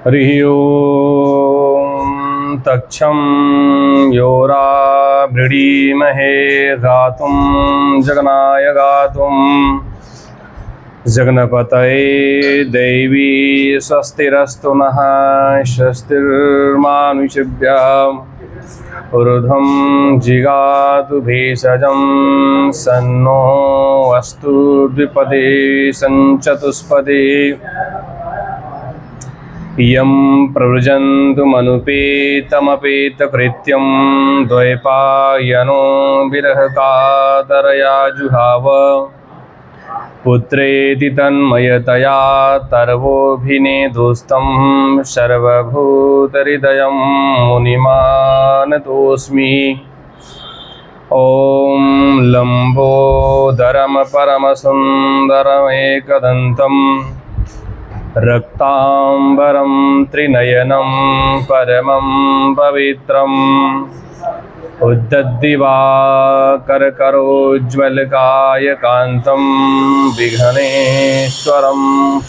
हरिः ओं तक्षं योराभृडीमहे गातुं जगनाय गातुं जगन्पतये दैवी स्वस्तिरस्तु नः स्वस्तिर्मानुषेभ्यः ऊर्ध्वं जिगातु भेषजं सन्नो अस्तु द्विपदे सञ्चतुष्पदे यं प्रव्रजन्तु मनुपेतमपेतकृत्यं द्वैपायनो विरहकातरया जुहाव पुत्रेति तन्मयतया तर्वोऽभिनेदुस्तं सर्वभूतहृदयं मुनिमानतोऽस्मि। ॐ लम्बोदरं परमसुन्दरमेकदन्तं रक्ताम्बरं त्रिनयनं परमं पवित्रम् उद्धद्दिवाकरकरोज्ज्वलकायकान्तं विघ्नेश्वरं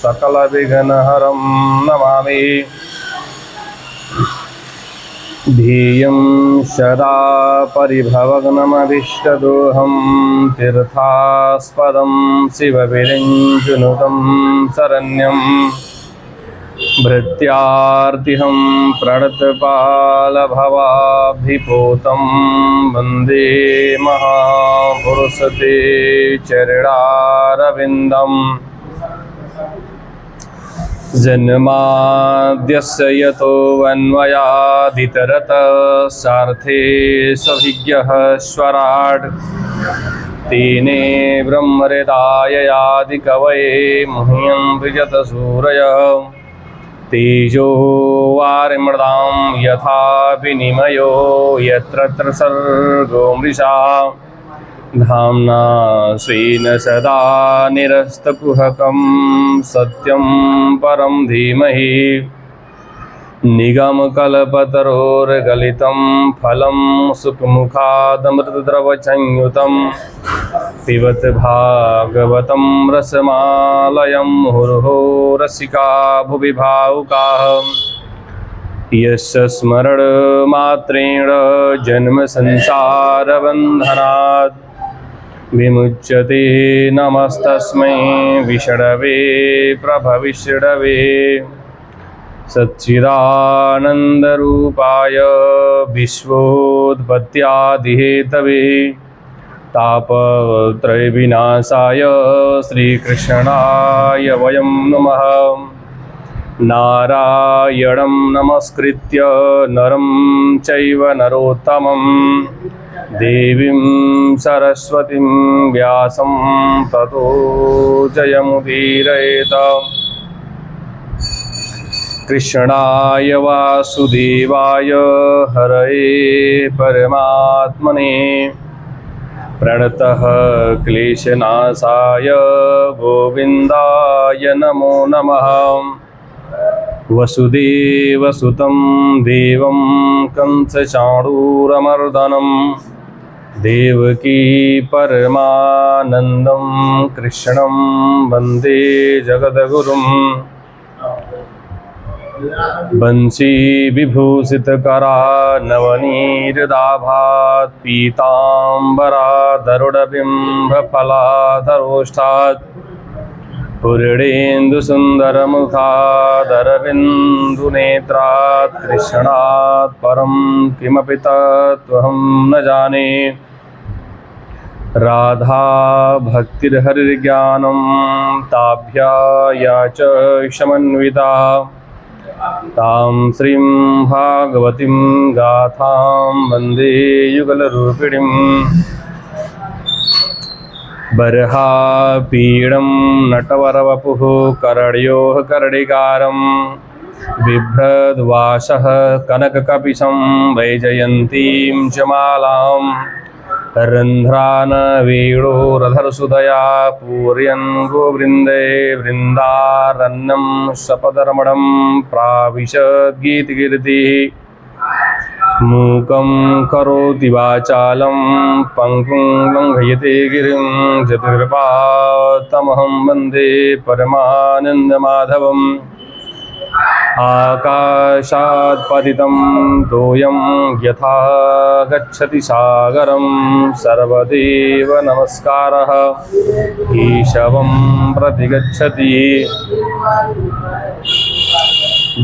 सकलविघ्नहरं नमामि। ध्येयं सदा परिभवग्नमभीष्टदोहं तीर्थास्पदं शिवविरञ्जनुतं शरण्यं भृत्यार्तिहं प्रणतपालभवाभिपूतं वन्दे महापुरुषते चरणारविन्दम्। जन्माद्यस्य यतोऽन्वयादितरतश्चार्थे स्वभिज्ञः स्वराट् तेने ब्रह्महृदाययादिकवये मुह्यं विजतसूरयः तेजो वारिमृदां यथा विनिमयो यत्र सर्गो मृषा धाम्ना स्वेन सदा निरस्तकुहकं सत्यं परं धीमहि निगमकल्पतरोर्गलितं फलं सुखमुखादमृतद्रवसंयुतं पिबत भागवतं रसमालयं मुहुर्मुहुः रसिका भुवि भावुकाः यस्य स्मरणमात्रेण जन्मसंसारबन्धनात् विमुच्यते। नमस्तस्मै विष्णवे प्रभविष्णवे सच्चिदानन्दरूपाय विश्वोत्पत्त्यादिहेतवे तापत्रयविनाशाय श्रीकृष्णाय वयं नमः। नारायणं नमस्कृत्य नरं चैव नरोत्तमं देवीं सरस्वतीं व्यासं ततो जयमुदीरयेत। कृष्णाय वासुदेवाय हरये परमात्मने प्रणतः क्लेशनाशाय गोविन्दाय नमो नमः। वसुदेवसुतं देवं कंसचाणूरमर्दनं देवकी परमानन्दं कृष्णं वन्दे जगद्गुरुं। बंशी विभूषितकरा नवनीरदाभात् पीताम्बराधरुडबिम्बफलाधरोष्ठात् पूर्णेन्दुसुन्दरमुखादरविन्दुनेत्रात् कृष्णात् परं किमपि तत्त्वं न जाने। राधा भक्तिर्हरिर्ज्ञानं ताभ्या या च समन्विता तां श्रीं भागवतीं गाथां वन्दे युगलरूपिणीम्। बर्हापीडं नटवरवपुः करड्योः कर्णिकारं बिभ्रद्वासः कनककपिशं वैजयन्तीं च मालां रन्ध्रान् वेणोरधरसुधया पूरयन् गोवृन्दे वृन्दारण्यं सपदरमणं प्राविशद्गीतकीर्तिः। मूकं करोति वाचालं पङ्गुं लङ्घयते गिरिं जतिकृपातमहं वन्दे परमानन्दमाधवम्। आकाशात् पतितं तोयं यथा गच्छति सागरं सर्वदेव नमस्कारः ईशवं प्रति गच्छति।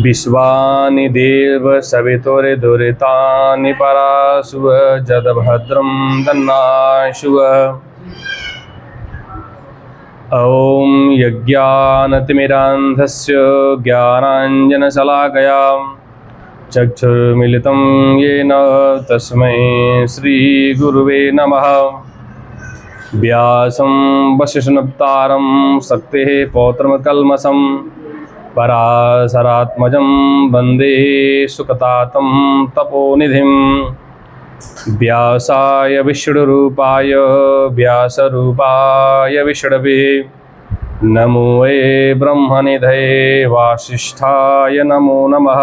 विश्वानि देव सवितुर्दुरितानि पराशुव जदभद्रं दन्नाशुव। ॐ यज्ञानतिमिरान्धस्य ज्ञानाञ्जनशलाकया चक्षुर्मिलितं येन तस्मै श्रीगुरुवे नमः। व्यासं वसिष्ठनप्तारं शक्तेः पौत्रमकल्मषं पराशरात्मजं वन्दे सुकतातं तपोनिधिं। व्यासाय विष्णुरूपाय व्यासरूपाय विष्णवे नमो वै ब्रह्मनिधये वासिष्ठाय नमो नमः।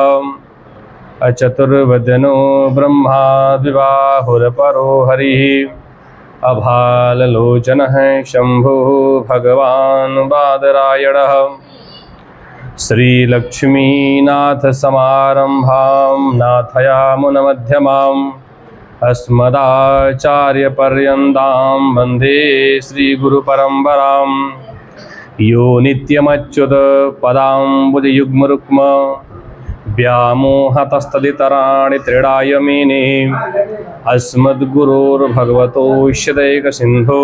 अचतुर्वदनो ब्रह्मा द्विबाहुरपरो हरिः अभाललोचनः शम्भुः भगवान् बादरायणः। श्रीलक्ष्मीनाथसमारम्भां नाथयामुनमध्यमाम् अस्मदाचार्यपर्यन्तां वन्दे श्रीगुरुपरम्परां। यो नित्यमच्युत पदाम्बुजयुग्मरुक्म व्यामोहतस्तदितराणि तृणाय मेने अस्मद्गुरोर्भगवतोऽस्य दैकसिन्धो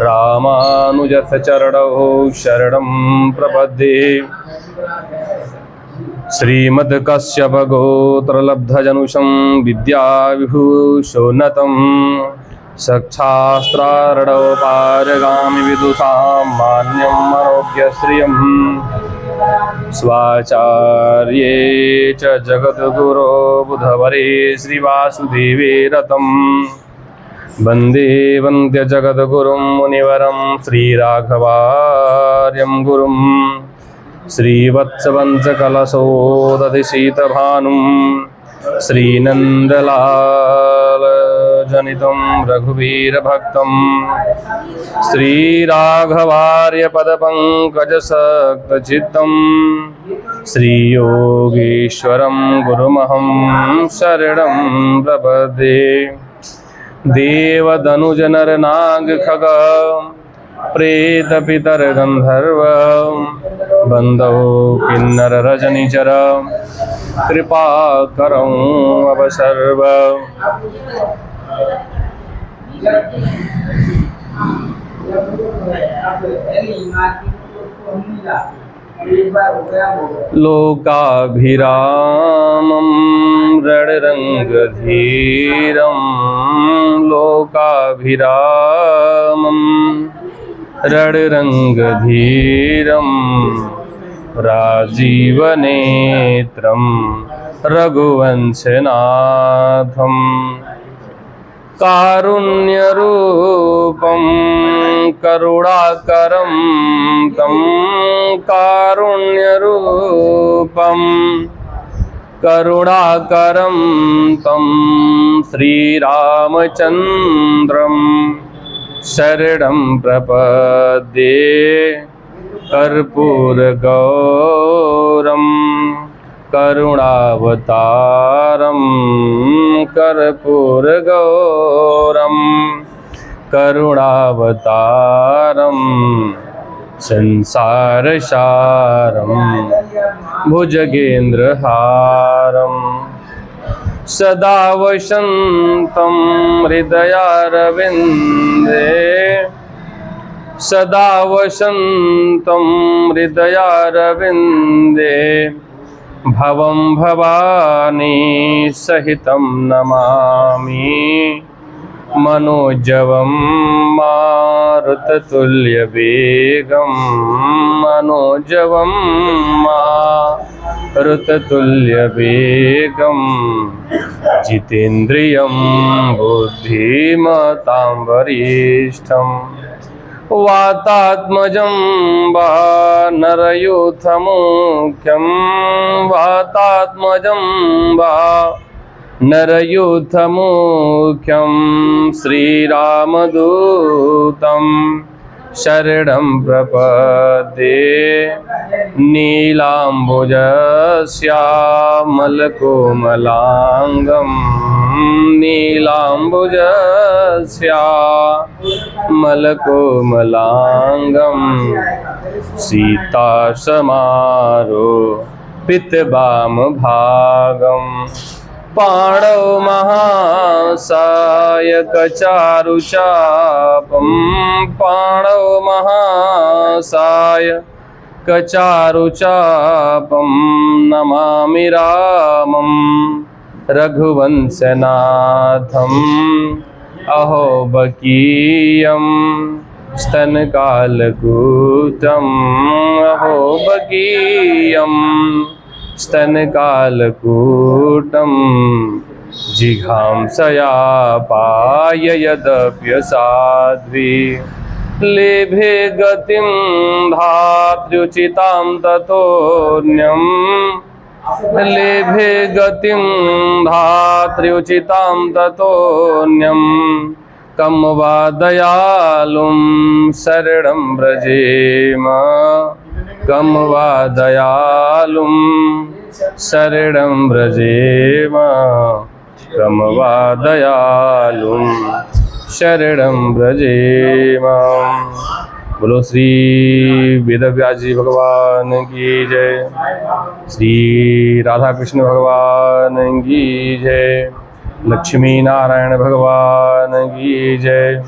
रामानुजस्य चरणौ शरणं प्रपद्ये। श्रीमद्कश्यपगोत्रलब्धजनुषं विद्याविभूषोन्नतं सच्छास्त्रार्णवपारगामि विदुषां मान्यं मनोज्ञश्रियं स्वाचार्ये च जगद्गुरो बुधवरे श्रीवासुदेवे रतं वन्दे वन्द्यजगद्गुरुं मुनिवरं श्रीराघवार्यं गुरुं। श्रीवत्सवंशकलशोदधिशीतभानुं श्रीनन्दलालजनितं रघुवीरभक्तं श्रीराघवार्यपदपङ्कजसक्तचित्तं श्रीयोगीश्वरं गुरुमहं शरणं प्रपद्ये। देवदनुजनरनागखग प्रेतपितरगन्धर्व बन्दौ किन्नररजनिचर कृपाकरं अवसर्व। लोकाभिरामं रणरङ्गधीरं लोकाभिरामं रणरङ्गधीरं राजीवनेत्रं रघुवंशनाथं कारुण्यरूपं करुणाकरं तं कारुण्यरूपं करुणाकरं तं श्रीरामचन्द्रं शरणं प्रपद्ये। कर्पूरगौरं करुणावतारं कर्पूरगौरं करुणावतारं संसारसारं भुजगेन्द्रहारं सदा वसन्तं हृदयारविन्दे सदा वसन्तं हृदयारविन्दे भवं भवानी सहितं नमामि मनोजवं मारुततुल्यवेगं मनोजवं मारुततुल्यवेगं जितेन्द्रियं बुद्धिमतां वरिष्ठं वातात्मजं वानरयूथमुख्यं वातात्मजं वानरयूथमुख्यं श्रीरामदूतं शरणं प्रपद्ये नीलाम्बुजश्यामलकोमलाङ्गं नीलाम्बुजश्यामलकोमलाङ्गं सीतासमारोपितवामभागं पाणौ महासायकचारुचापं पाणौ महासायकचारुचापं नमामि रामं रघुवंशनाथम् अहोबकीयं स्तनकालकूटम् अहोबकीयं स्तनकालकूटं जिघांसया पाययदप्यसाध्वी लेभे गतिं धात्र्युचितां ततोऽन्यं लेभे गतिं धात्र्युचितां ततोऽन्यं कं वा दयालुं शरणं व्रजेम कं वा दयालुं शरणं व्रजेम कं वा दयालुं शरणं व्रजेम। बोलो श्री वेदव्यास जी भगवान की जय, श्री राधा कृष्ण भगवान की जय, लक्ष्मी नारायण भगवान की जय,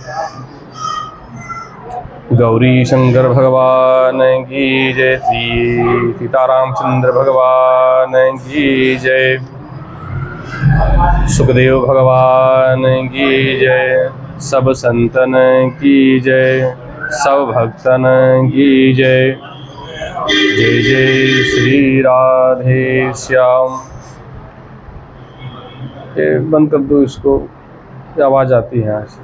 गौरी शंकर भगवान की जय, श्री सीतारामचंद्र भगवान की जय, सुखदेव भगवान की जय, सब संतन की जय, सब भक्तन की जय। जय जय श्री राधे श्याम। ये बंद कर दो इसको, आवाज आती है यहाँ से।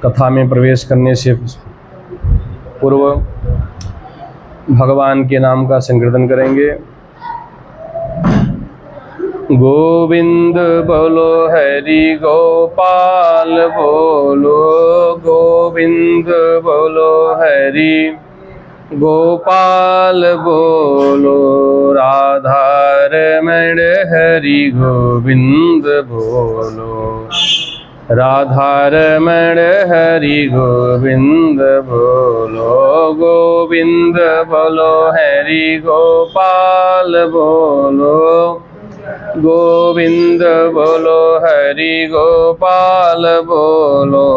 कथा में प्रवेश करने से पूर्व भगवान के नाम का संकीर्तन करेंगे। गोविंद बोलो हरि गोपाल बोलो, गोविंद बोलो हरि गोपाल बोलो, राधा रमण हरि गोविंद बोलो, राधा रमण हरि गोविंद बोलो, गोविंद बोलो हरि गोपाल बोलो, गोविंद बोलो हरि गोपाल बोलो,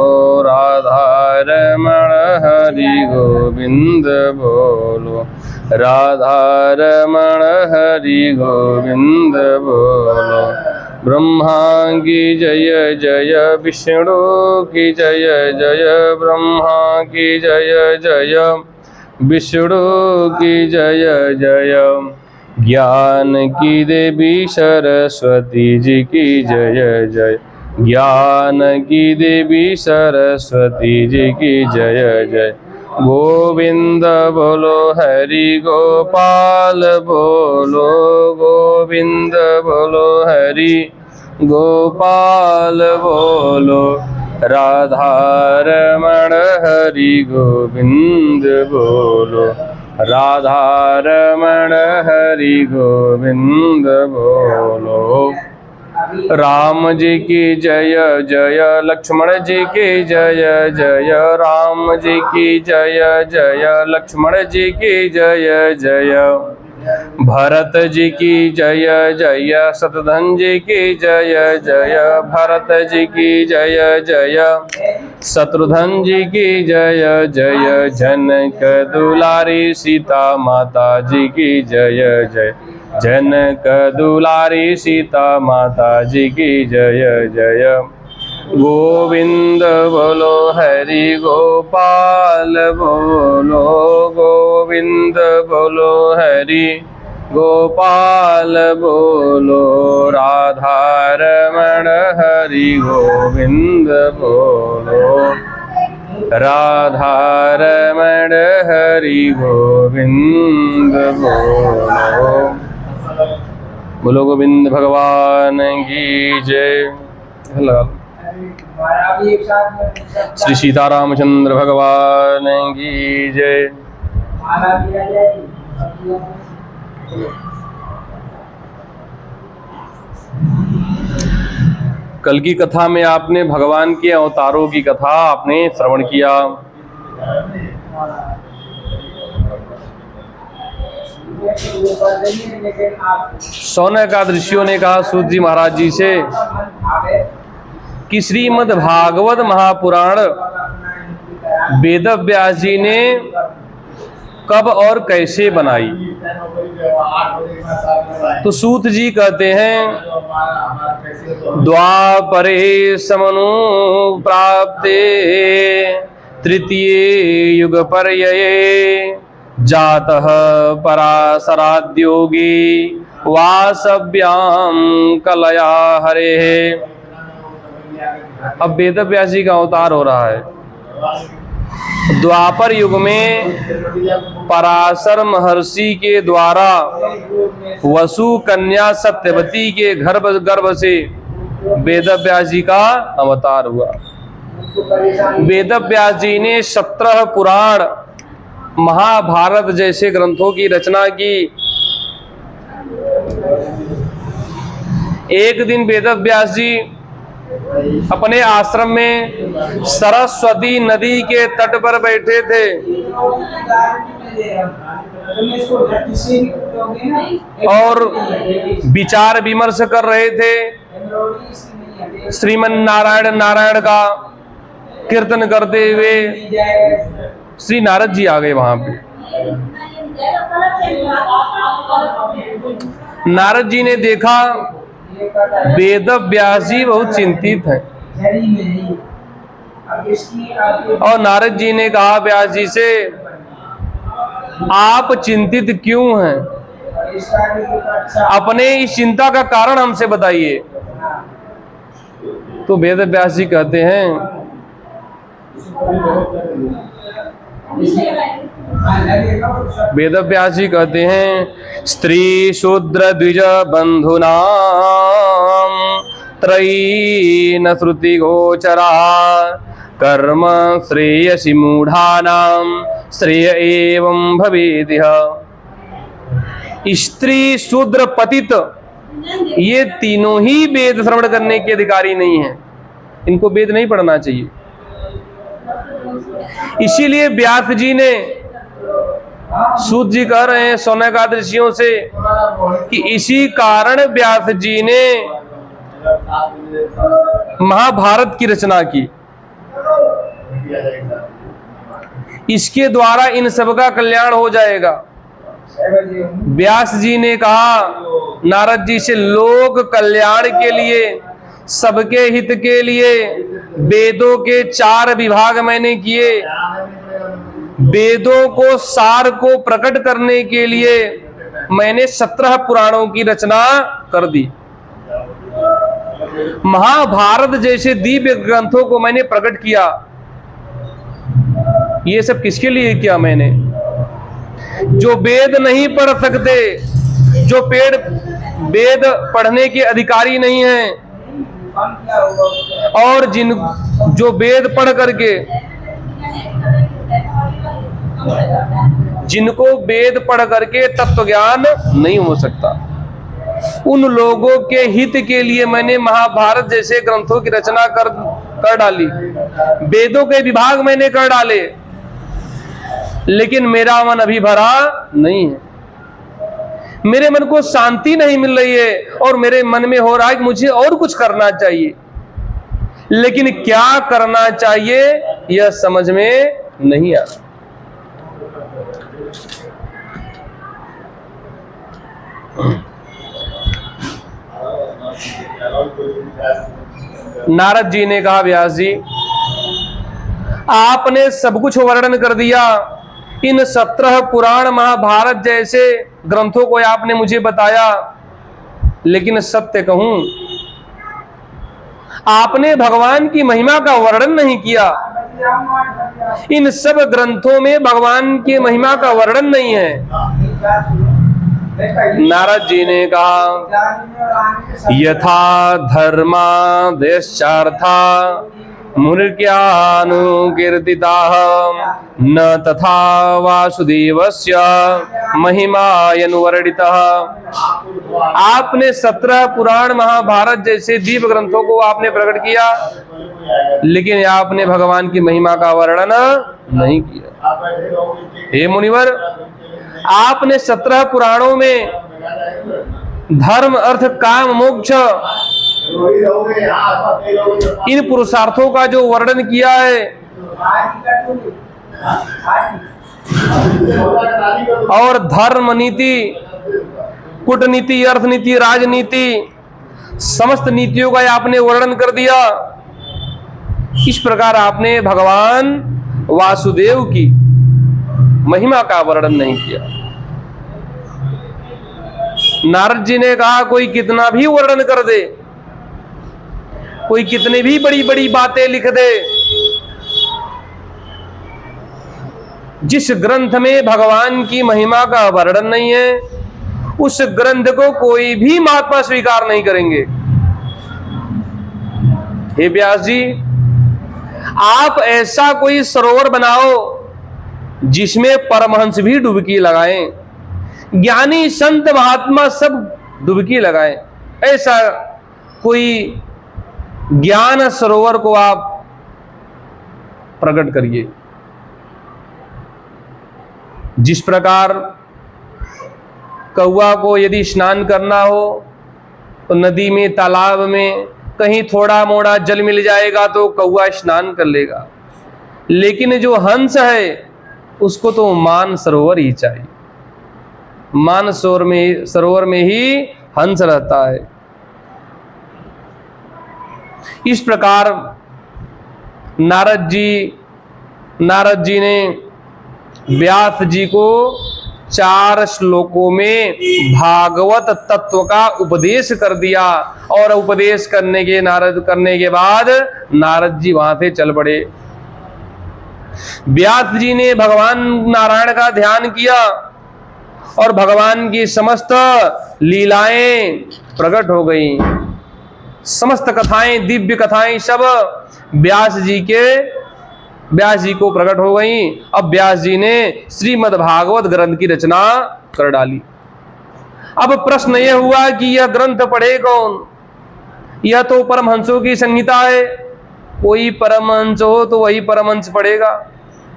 राधा रमण हरि गोविंद बोलो, राधा रमण हरि गोविंद बोलो। ब्रह्मा की जय जय, विष्णु की जय जय, ब्रह्मा की जय जय, विष्णु की जय जय, ज्ञान की देवी सरस्वती जी की जय जय, ज्ञान की देवी सरस्वती जी की जय जय। गोविंद बोलो हरि गोपाल बोलो, गोविंद बोलो हरि गोपाल बोलो, राधा रमण हरि गोविंद बोलो, राधा रमण हरि गोविंद बोलो। राम जी की जय जय, लक्ष्मण जी की जय जय, राम जी की जय जय, लक्ष्मण जी की जय जय, भरत जी की जय जय, शत्रुघ्न जी की जय जय, भरत जी की जय जय, शत्रुघ्न जी की जय जय, जनक दुलारी सीता माता जी की जय जय, जनक दुलारी सीता माता जी की जय जय। गोविंद बोलो हरि गोपाल बोलो, गोविंद बोलो हरि गोपाल बोलो, राधा रमण हरि गोविंद बोलो, राधा रमण हरि गोविंद बोलो। बोलो गोविंद भगवान की जय। श्री सीतारामचंद्र भगवान की जय। कल की कथा में आपने भगवान के अवतारों की कथा आपने श्रवण किया। शौनक ऋषियों ने कहा सूत जी महाराज जी से कि श्रीमद् भागवत महापुराण वेद व्यास जी ने कब और कैसे बनाई। तो सूत जी कहते हैं द्वापरे समनु प्राप्ते तृतीये युग पर्यये जातः पराशराद्योगी वासव्याम कलया हरे। अब वेद व्यास जी का अवतार हो रहा है। द्वापर युग में पराशर महर्षि के द्वारा वसु कन्या सत्यवती के गर्भ से वेद व्यास जी का अवतार हुआ। वेद व्यास जी ने 17 पुराण महाभारत जैसे ग्रंथों की रचना की। एक दिन वेद व्यास जी अपने आश्रम में सरस्वती नदी के तट पर बैठे थे और विचार विमर्श कर रहे थे। श्रीमन नारायण का कीर्तन करते हुए श्री नारद जी आ गए वहां पे। नारद जी ने देखा वेद व्यास जी बहुत चिंतित हैं और नारद जी ने कहा व्यास जी से आप चिंतित क्यों हैं, अपने इस चिंता का कारण हमसे बताइए। तो वेद व्यास जी कहते हैं वेद व्यास जी कहते हैं स्त्री शूद्र द्विज बंधुनाम त्रयी न श्रुति गोचरा कर्म श्रेयसी मूढ़ानाम श्रेय एवं भवेदिह। स्त्री शूद्र पतित ये तीनों ही वेद श्रवण करने के अधिकारी नहीं हैं, इनको वेद नहीं पढ़ना चाहिए। इसीलिए व्यास जी ने सूत जी कह रहे हैं शौनक ऋषियों से कि इसी कारण व्यास जी ने महाभारत की रचना की। इसके द्वारा इन सबका कल्याण हो जाएगा। व्यास जी ने कहा नारद जी से लोक कल्याण के लिए सबके हित के लिए वेदों के 4 विभाग मैंने किए। वेदों को सार को प्रकट करने के लिए मैंने 17 पुराणों की रचना कर दी। महाभारत जैसे दिव्य ग्रंथों को मैंने प्रकट किया। ये सब किसके लिए किया मैंने? जो वेद नहीं पढ़ सकते, जो वेद पढ़ने के अधिकारी नहीं हैं और जो वेद पढ़ करके जिनको वेद पढ़ करके तत्व ज्ञान नहीं हो सकता, उन लोगों के हित के लिए मैंने महाभारत जैसे ग्रंथों की रचना कर डाली। वेदों के विभाग मैंने कर डाले, लेकिन मेरा मन अभी भरा नहीं है। मेरे मन को शांति नहीं मिल रही है और मेरे मन में हो रहा है कि मुझे और कुछ करना चाहिए, लेकिन क्या करना चाहिए यह समझ में नहीं आ रहा। नारद जी ने कहा व्यास जी आपने सब कुछ वर्णन कर दिया, इन 17 पुराण महाभारत जैसे ग्रंथों को आपने मुझे बताया, लेकिन सत्य कहूं आपने भगवान की महिमा का वर्णन नहीं किया। इन सब ग्रंथों में भगवान की महिमा का वर्णन नहीं है। नारद जी ने कहा, यथा धर्मादेशार्था मुनिर्ज्ञानुकीर्तिताः न तथा वासुदेवस्य महिमायनुवर्णितः। आपने 17 पुराण महाभारत जैसे दिव्य ग्रंथों को आपने प्रकट किया, लेकिन आपने भगवान की महिमा का वर्णन नहीं किया। हे मुनिवर, आपने 17 पुराणों में धर्म, अर्थ, काम, मोक्ष इन पुरुषार्थों का जो वर्णन किया है, और धर्म नीति, कूटनीति, अर्थनीति, राजनीति, समस्त नीतियों का आपने वर्णन कर दिया। इस प्रकार आपने भगवान वासुदेव की महिमा का वर्णन नहीं किया। नारद जी ने कहा, कोई कितना भी वर्णन कर दे, कोई कितनी भी बड़ी बड़ी बातें लिख दे, जिस ग्रंथ में भगवान की महिमा का वर्णन नहीं है, उस ग्रंथ को कोई भी महात्मा स्वीकार नहीं करेंगे। हे व्यास जी, आप ऐसा कोई सरोवर बनाओ जिसमें परमहंस भी डुबकी लगाएं, ज्ञानी संत महात्मा सब डुबकी लगाएं। ऐसा कोई ज्ञान सरोवर को आप प्रकट करिए। जिस प्रकार कौआ को यदि स्नान करना हो तो नदी में, तालाब में कहीं थोड़ा मोड़ा जल मिल जाएगा तो कौआ स्नान कर लेगा, लेकिन जो हंस है उसको तो मान सरोवर ही चाहिए। मान सरोवर में ही हंस रहता है। इस प्रकार नारद जी ने व्यास जी को 4 श्लोकों में भागवत तत्व का उपदेश कर दिया, और उपदेश करने के बाद नारद जी वहां से चल पड़े। व्यास जी ने भगवान नारायण का ध्यान किया और भगवान की समस्त लीलाएं प्रकट हो गई। समस्त कथाएं, दिव्य कथाएं सब व्यास जी को प्रकट हो गई। अब व्यास जी ने श्रीमद् भागवत ग्रंथ की रचना कर डाली। अब प्रश्न यह हुआ कि यह ग्रंथ पढ़े कौन? यह तो परमहंसों की संहिता है, कोई परमहंस हो तो वही परमहंस पढ़ेगा,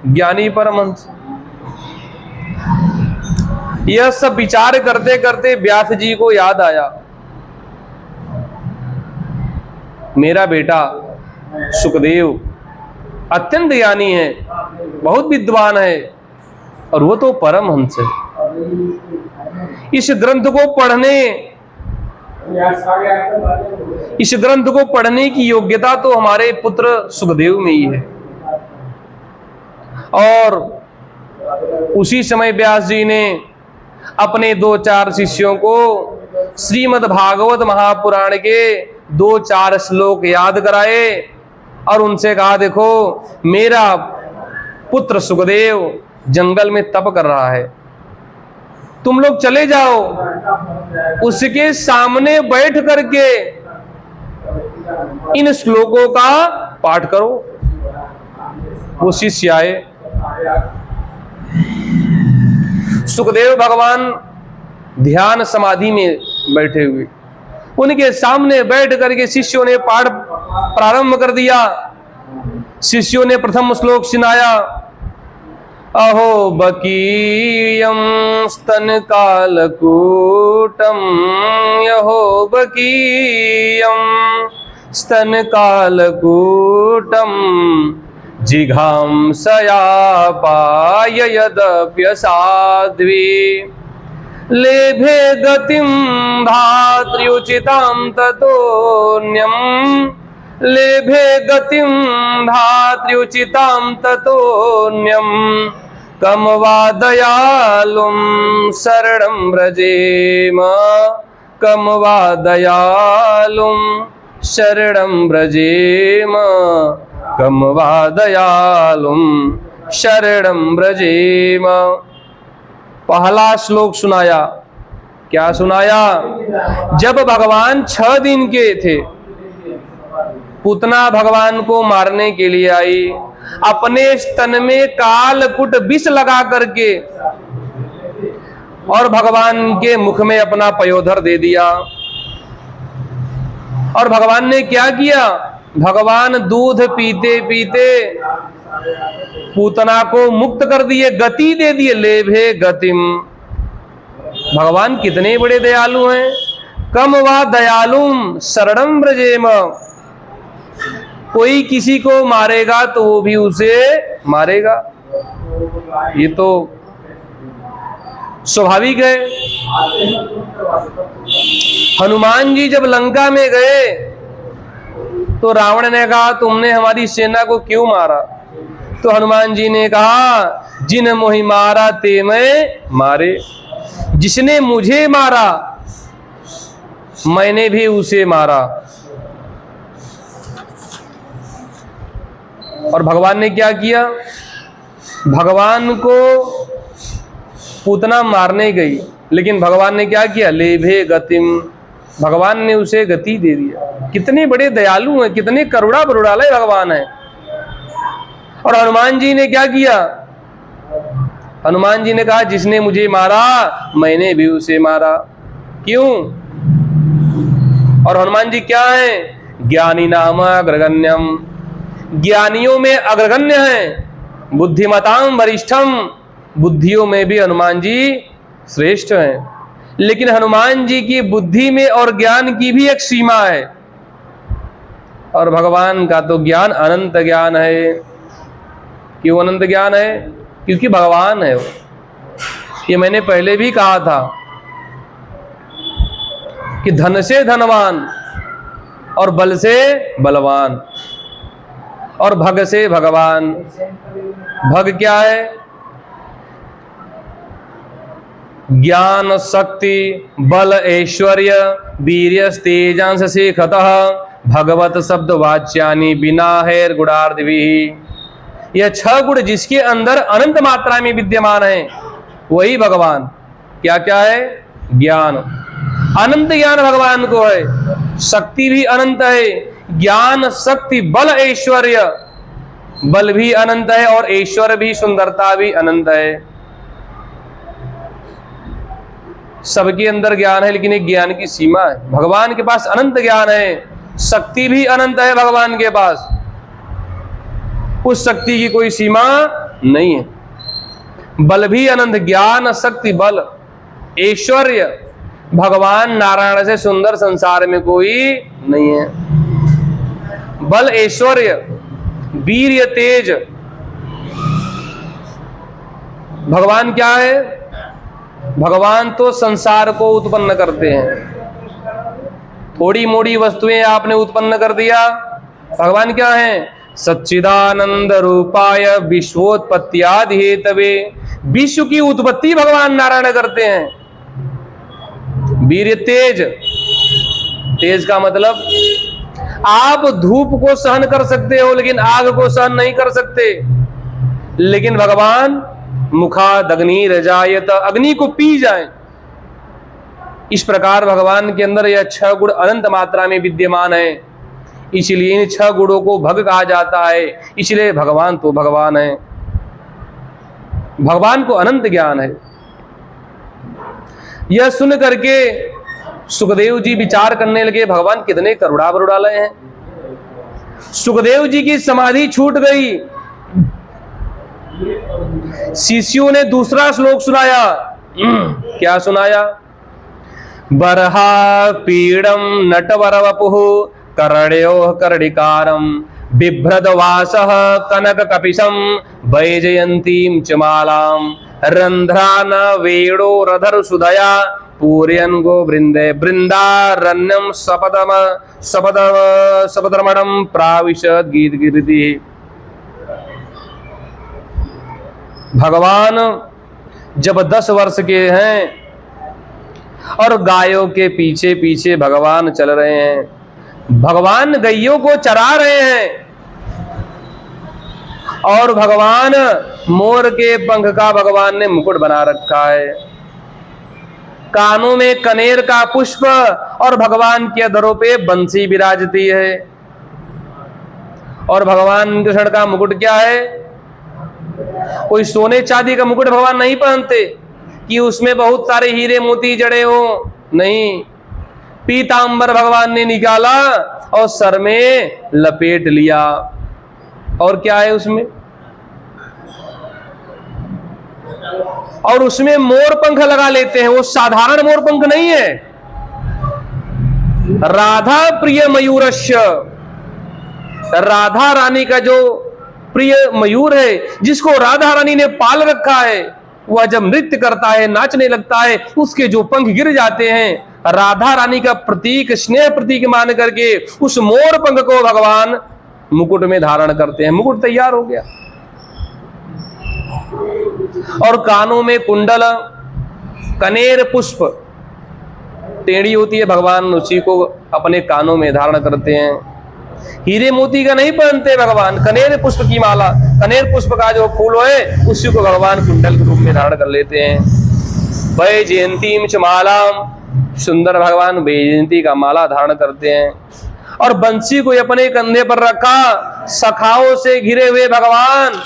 ज्ञानी परमहंस। यह सब विचार करते करते व्यास जी को याद आया, मेरा बेटा सुखदेव अत्यंत ज्ञानी है, बहुत विद्वान है, और वो तो परमहंस है। इस ग्रंथ को पढ़ने की योग्यता तो हमारे पुत्र सुखदेव में ही है। और उसी समय व्यास जी ने अपने 2-4 शिष्यों को श्रीमद् भागवत महापुराण के 2-4 श्लोक याद कराए और उनसे कहा, देखो मेरा पुत्र सुखदेव जंगल में तप कर रहा है, तुम लोग चले जाओ, उसके सामने बैठ करके इन श्लोकों का पाठ करो। वो शिष्य आए। सुखदेव भगवान ध्यान समाधि में बैठे हुए, उनके सामने बैठ करके शिष्यों ने पाठ प्रारंभ कर दिया। शिष्यों ने प्रथम श्लोक सुनाया, अहो बकीयम स्तन कालकूटम, यहो बकीयम स्तन कालकूटम, जिघांसया पाय यदप्यसाध्वी, लेभे गतिं धात्र्युचितां ततोऽन्यं, लेभे गतिं धात्र्युचितां ततोऽन्यं, कम वा दयालुं शरणं व्रजेम, कम वा दयालुं शरणं व्रजेम। कम वा दयालुम शरणं व्रजेम। पहला श्लोक सुनाया। क्या सुनाया? जब भगवान 6 दिन के थे, पूतना भगवान को मारने के लिए आई, अपने स्तन में कालकुट विष लगा करके और भगवान के मुख में अपना पयोधर दे दिया। और भगवान ने क्या किया? भगवान दूध पीते पीते पूतना को मुक्त कर दिए, गति दे दिए। लेभे गतिम। भगवान कितने बड़े दयालु हैं। कम वा दयालुम शरणं व्रजेम। कोई किसी को मारेगा तो वो भी उसे मारेगा, ये तो स्वाभाविक है। हनुमान जी जब लंका में गए तो रावण ने कहा, तुमने हमारी सेना को क्यों मारा? तो हनुमान जी ने कहा, जिन मोहि मारा ते मैं मारे। जिसने मुझे मारा मैंने भी उसे मारा। और भगवान ने क्या किया? भगवान को पूतना मारने गई, लेकिन भगवान ने क्या किया? लेभे गतिम। भगवान ने उसे गति दे दिया। कितने बड़े दयालु हैं, कितने करुणा बरुड़ालय भगवान है। और हनुमान जी ने क्या किया? हनुमान जी ने कहा, जिसने मुझे मारा मैंने भी उसे मारा। क्यों? और हनुमान जी क्या है? ज्ञानी नाम अग्रगण्यम। ज्ञानियों में अग्रगण्य हैं। बुद्धिमताम वरिष्ठम। बुद्धियों में भी हनुमान जी श्रेष्ठ हैं। लेकिन हनुमान जी की बुद्धि में और ज्ञान की भी एक सीमा है। और भगवान का तो ज्ञान अनंत ज्ञान है। क्यों अनंत ज्ञान है? क्योंकि भगवान है वो। ये मैंने पहले भी कहा था कि धन से धनवान और बल से बलवान और भग से भगवान। भग क्या है? ज्ञान शक्ति बल ऐश्वर्य वीर्य तेजांश शेखतः भगवत शब्द वाच्यानि बिना हैर गुणार्धि। यह 6 गुण जिसके अंदर अनंत मात्रा में विद्यमान है वही भगवान। क्या क्या है? ज्ञान, अनंत ज्ञान भगवान को है। शक्ति भी अनंत है। ज्ञान शक्ति बल ऐश्वर्य, बल भी अनंत है और ऐश्वर्य भी, सुंदरता भी अनंत है। सबके अंदर ज्ञान है, लेकिन एक ज्ञान की सीमा है। भगवान के पास अनंत ज्ञान है। शक्ति भी अनंत है भगवान के पास, उस शक्ति की कोई सीमा नहीं है। बल भी अनंत, ज्ञान शक्ति बल ऐश्वर्य। भगवान नारायण से सुंदर संसार में कोई नहीं है। बल ऐश्वर्य वीर्य तेज। भगवान क्या है? भगवान तो संसार को उत्पन्न करते हैं। थोड़ी मोड़ी वस्तुएं आपने उत्पन्न कर दिया। भगवान क्या है? सच्चिदानंद रूपाय विश्वोत्पत्त्यादि हेतवे। विश्व की उत्पत्ति भगवान नारायण करते हैं। वीर्य तेज। तेज का मतलब आप धूप को सहन कर सकते हो लेकिन आग को सहन नहीं कर सकते। लेकिन भगवान मुखाद अग्नि रजायत, अग्नि को पी जाए। इस प्रकार भगवान के अंदर यह 6 गुण अनंत मात्रा में विद्यमान है। इसलिए इन 6 गुणों को भग कहा जाता है। इसलिए भगवान तो भगवान है। भगवान को अनंत ज्ञान है। यह सुन करके सुखदेव जी विचार करने लगे, भगवान कितने करुणा बरुड़ालय हैं। सुखदेव जी की समाधि छूट गई। शिष्यों ने दूसरा श्लोक सुनाया। क्या सुनाया? बरहा पीड़म नटवर वपुः कर्ण्योः कर्णिकारं बिभ्रदवासः कनक कपिशं वैजयन्तीं च मालां रंध्रान वेणो रधर सुधया पूर्यन गो वृंदे वृंदारण्यम सपदमणं प्राविशद गीत गिरिधि। भगवान जब 10 वर्ष के हैं और गायों के पीछे पीछे भगवान चल रहे हैं। भगवान गैयों को चरा रहे हैं। और भगवान मोर के पंख का भगवान ने मुकुट बना रखा है, कानों में कनेर का पुष्प, और भगवान के अधरों पे बंसी विराजती है। और भगवान कृष्ण का मुकुट क्या है? कोई सोने चांदी का मुकुट भगवान नहीं पहनते कि उसमें बहुत सारे हीरे मोती जड़े हो, नहीं, पीतांबर भगवान ने निकाला और सर में लपेट लिया। और क्या है उसमें? और उसमें मोर पंख लगा लेते हैं। वो साधारण मोर पंख नहीं है, राधा प्रिय मयूरस्य, राधा रानी का जो प्रिय मयूर है, जिसको राधा रानी ने पाल रखा है, वह जब नृत्य करता है, नाचने लगता है, उसके जो पंख गिर जाते हैं, राधा रानी का प्रतीक, स्नेह प्रतीक मान करके उस मोर पंख को भगवान मुकुट में धारण करते हैं। मुकुट तैयार हो गया। और कानों में कुंडल, कनेर पुष्प, टेढ़ी होती है, भगवान उसी को अपने कानों में धारण करते हैं। हीरे मोती का नहीं पहनते भगवान, कनेर पुष्प की माला, कनेर पुष्प का जो फूल है उसी को भगवान कुंडल के रूप में धारण कर लेते हैं। वैजयंतीम च मालाम, सुंदर भगवान वैजयंती का माला धारण करते हैं। और बंसी को अपने कंधे पर रखा, सखाओं से घिरे हुए भगवान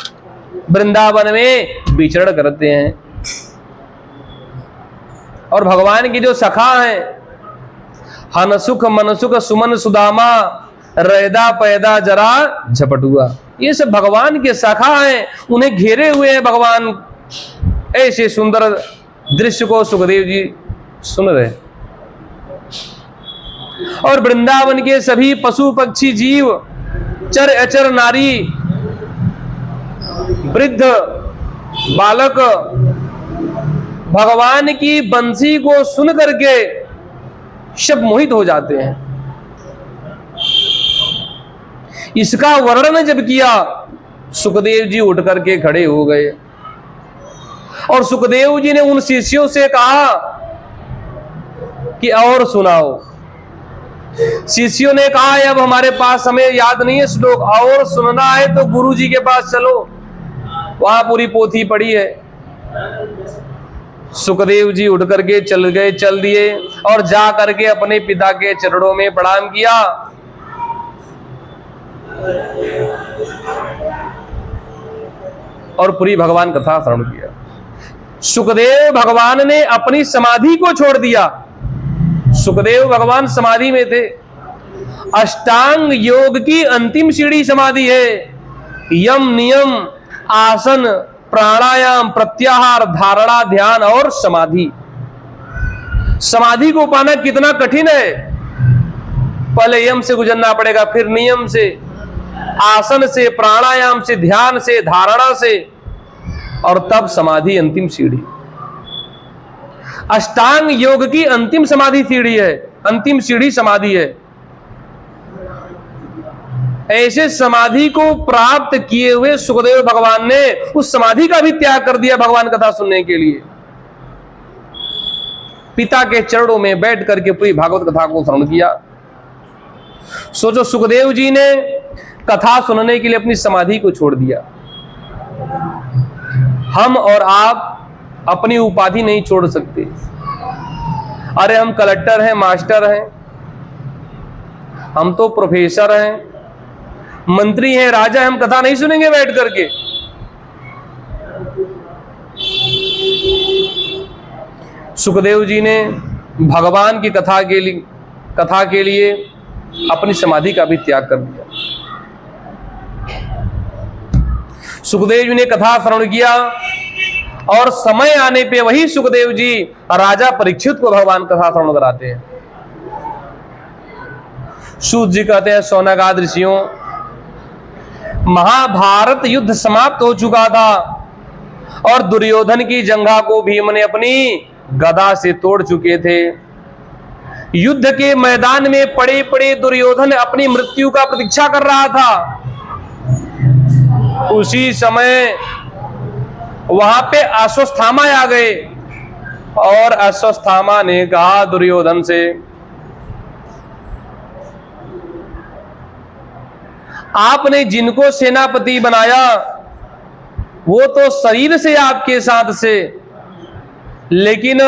वृंदावन में विचरण करते हैं। और भगवान की जो सखा हैं, हनसुख मनसुख सुमन सुदामा, रैदा पैदा जरा झपटुआ, ये सब भगवान के सखा हैं, उन्हें घेरे हुए हैं भगवान। ऐसे सुंदर दृश्य को सुखदेव जी सुन रहे। और वृंदावन के सभी पशु पक्षी जीव, चर अचर नारी, वृद्ध बालक भगवान की बंसी को सुन करके सब मोहित हो जाते हैं। इसका वर्णन जब किया, सुखदेव जी उठ करके खड़े हो गए और सुखदेव जी ने उन शिष्यों से कहा कि और सुनाओ। शिष्यों ने कहा अब हमारे पास हमें याद नहीं है श्लोक, और सुनना है तो गुरु जी के पास चलो, वहां पूरी पोथी पड़ी है। सुखदेव जी उठ करके चल दिए और जा करके अपने पिता के चरणों में प्रणाम किया। और पूरी भगवान कथा श्रवण किया। सुखदेव भगवान ने अपनी समाधि को छोड़ दिया। सुखदेव भगवान समाधि में थे। अष्टांग योग की अंतिम सीढ़ी समाधि है। यम, नियम, आसन, प्राणायाम, प्रत्याहार, धारणा, ध्यान और समाधि। समाधि को पाना कितना कठिन है। पहले यम से गुजरना पड़ेगा, फिर नियम से, आसन से, प्राणायाम से, ध्यान से, धारणा से, और तब समाधि अंतिम सीढ़ी। अष्टांग योग की अंतिम समाधि सीढ़ी है, अंतिम सीढ़ी समाधि है। ऐसे समाधि को प्राप्त किए हुए सुखदेव भगवान ने उस समाधि का भी त्याग कर दिया भगवान कथा सुनने के लिए। पिता के चरणों में बैठ करके पूरी भागवत कथा को श्रवण किया। सोचो, सुखदेव जी ने कथा सुनने के लिए अपनी समाधि को छोड़ दिया। हम और आप अपनी उपाधि नहीं छोड़ सकते। अरे हम कलेक्टर हैं, मास्टर हैं, हम तो प्रोफेसर हैं, मंत्री हैं, राजा हैं, हम कथा नहीं सुनेंगे बैठ करके? सुखदेव जी ने भगवान की कथा के लिए अपनी समाधि का भी त्याग कर दिया। सुखदेव जी ने कथा श्रवण किया और समय आने पे वही सुखदेव जी राजा परीक्षित को भगवान कथा श्रवण कराते हैं। सूत जी कहते हैं, सौनकाद ऋषियों, महाभारत युद्ध समाप्त हो चुका था और दुर्योधन की जंघा को भीम ने अपनी गदा से तोड़ चुके थे। युद्ध के मैदान में पड़े पड़े दुर्योधन अपनी मृत्यु का प्रतीक्षा कर रहा था। उसी समय वहां पे अश्वत्थामा आ गए और अश्वत्थामा ने कहा दुर्योधन से, आपने जिनको सेनापति बनाया वो तो शरीर से आपके साथ से, लेकिन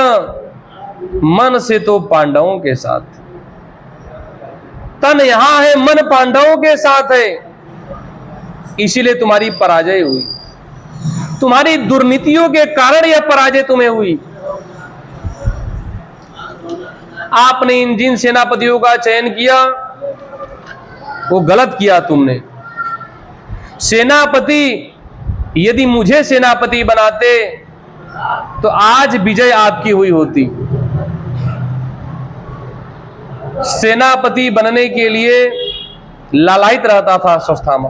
मन से तो पांडवों के साथ। तन यहां है, मन पांडवों के साथ है, इसीलिए तुम्हारी पराजय हुई। तुम्हारी दुर्नीतियों के कारण यह पराजय तुम्हें हुई। आपने इन जिन सेनापतियों का चयन किया वो गलत किया तुमने। सेनापति, यदि मुझे सेनापति बनाते तो आज विजय आपकी हुई होती। सेनापति बनने के लिए लालायित रहता था अश्वत्थामा।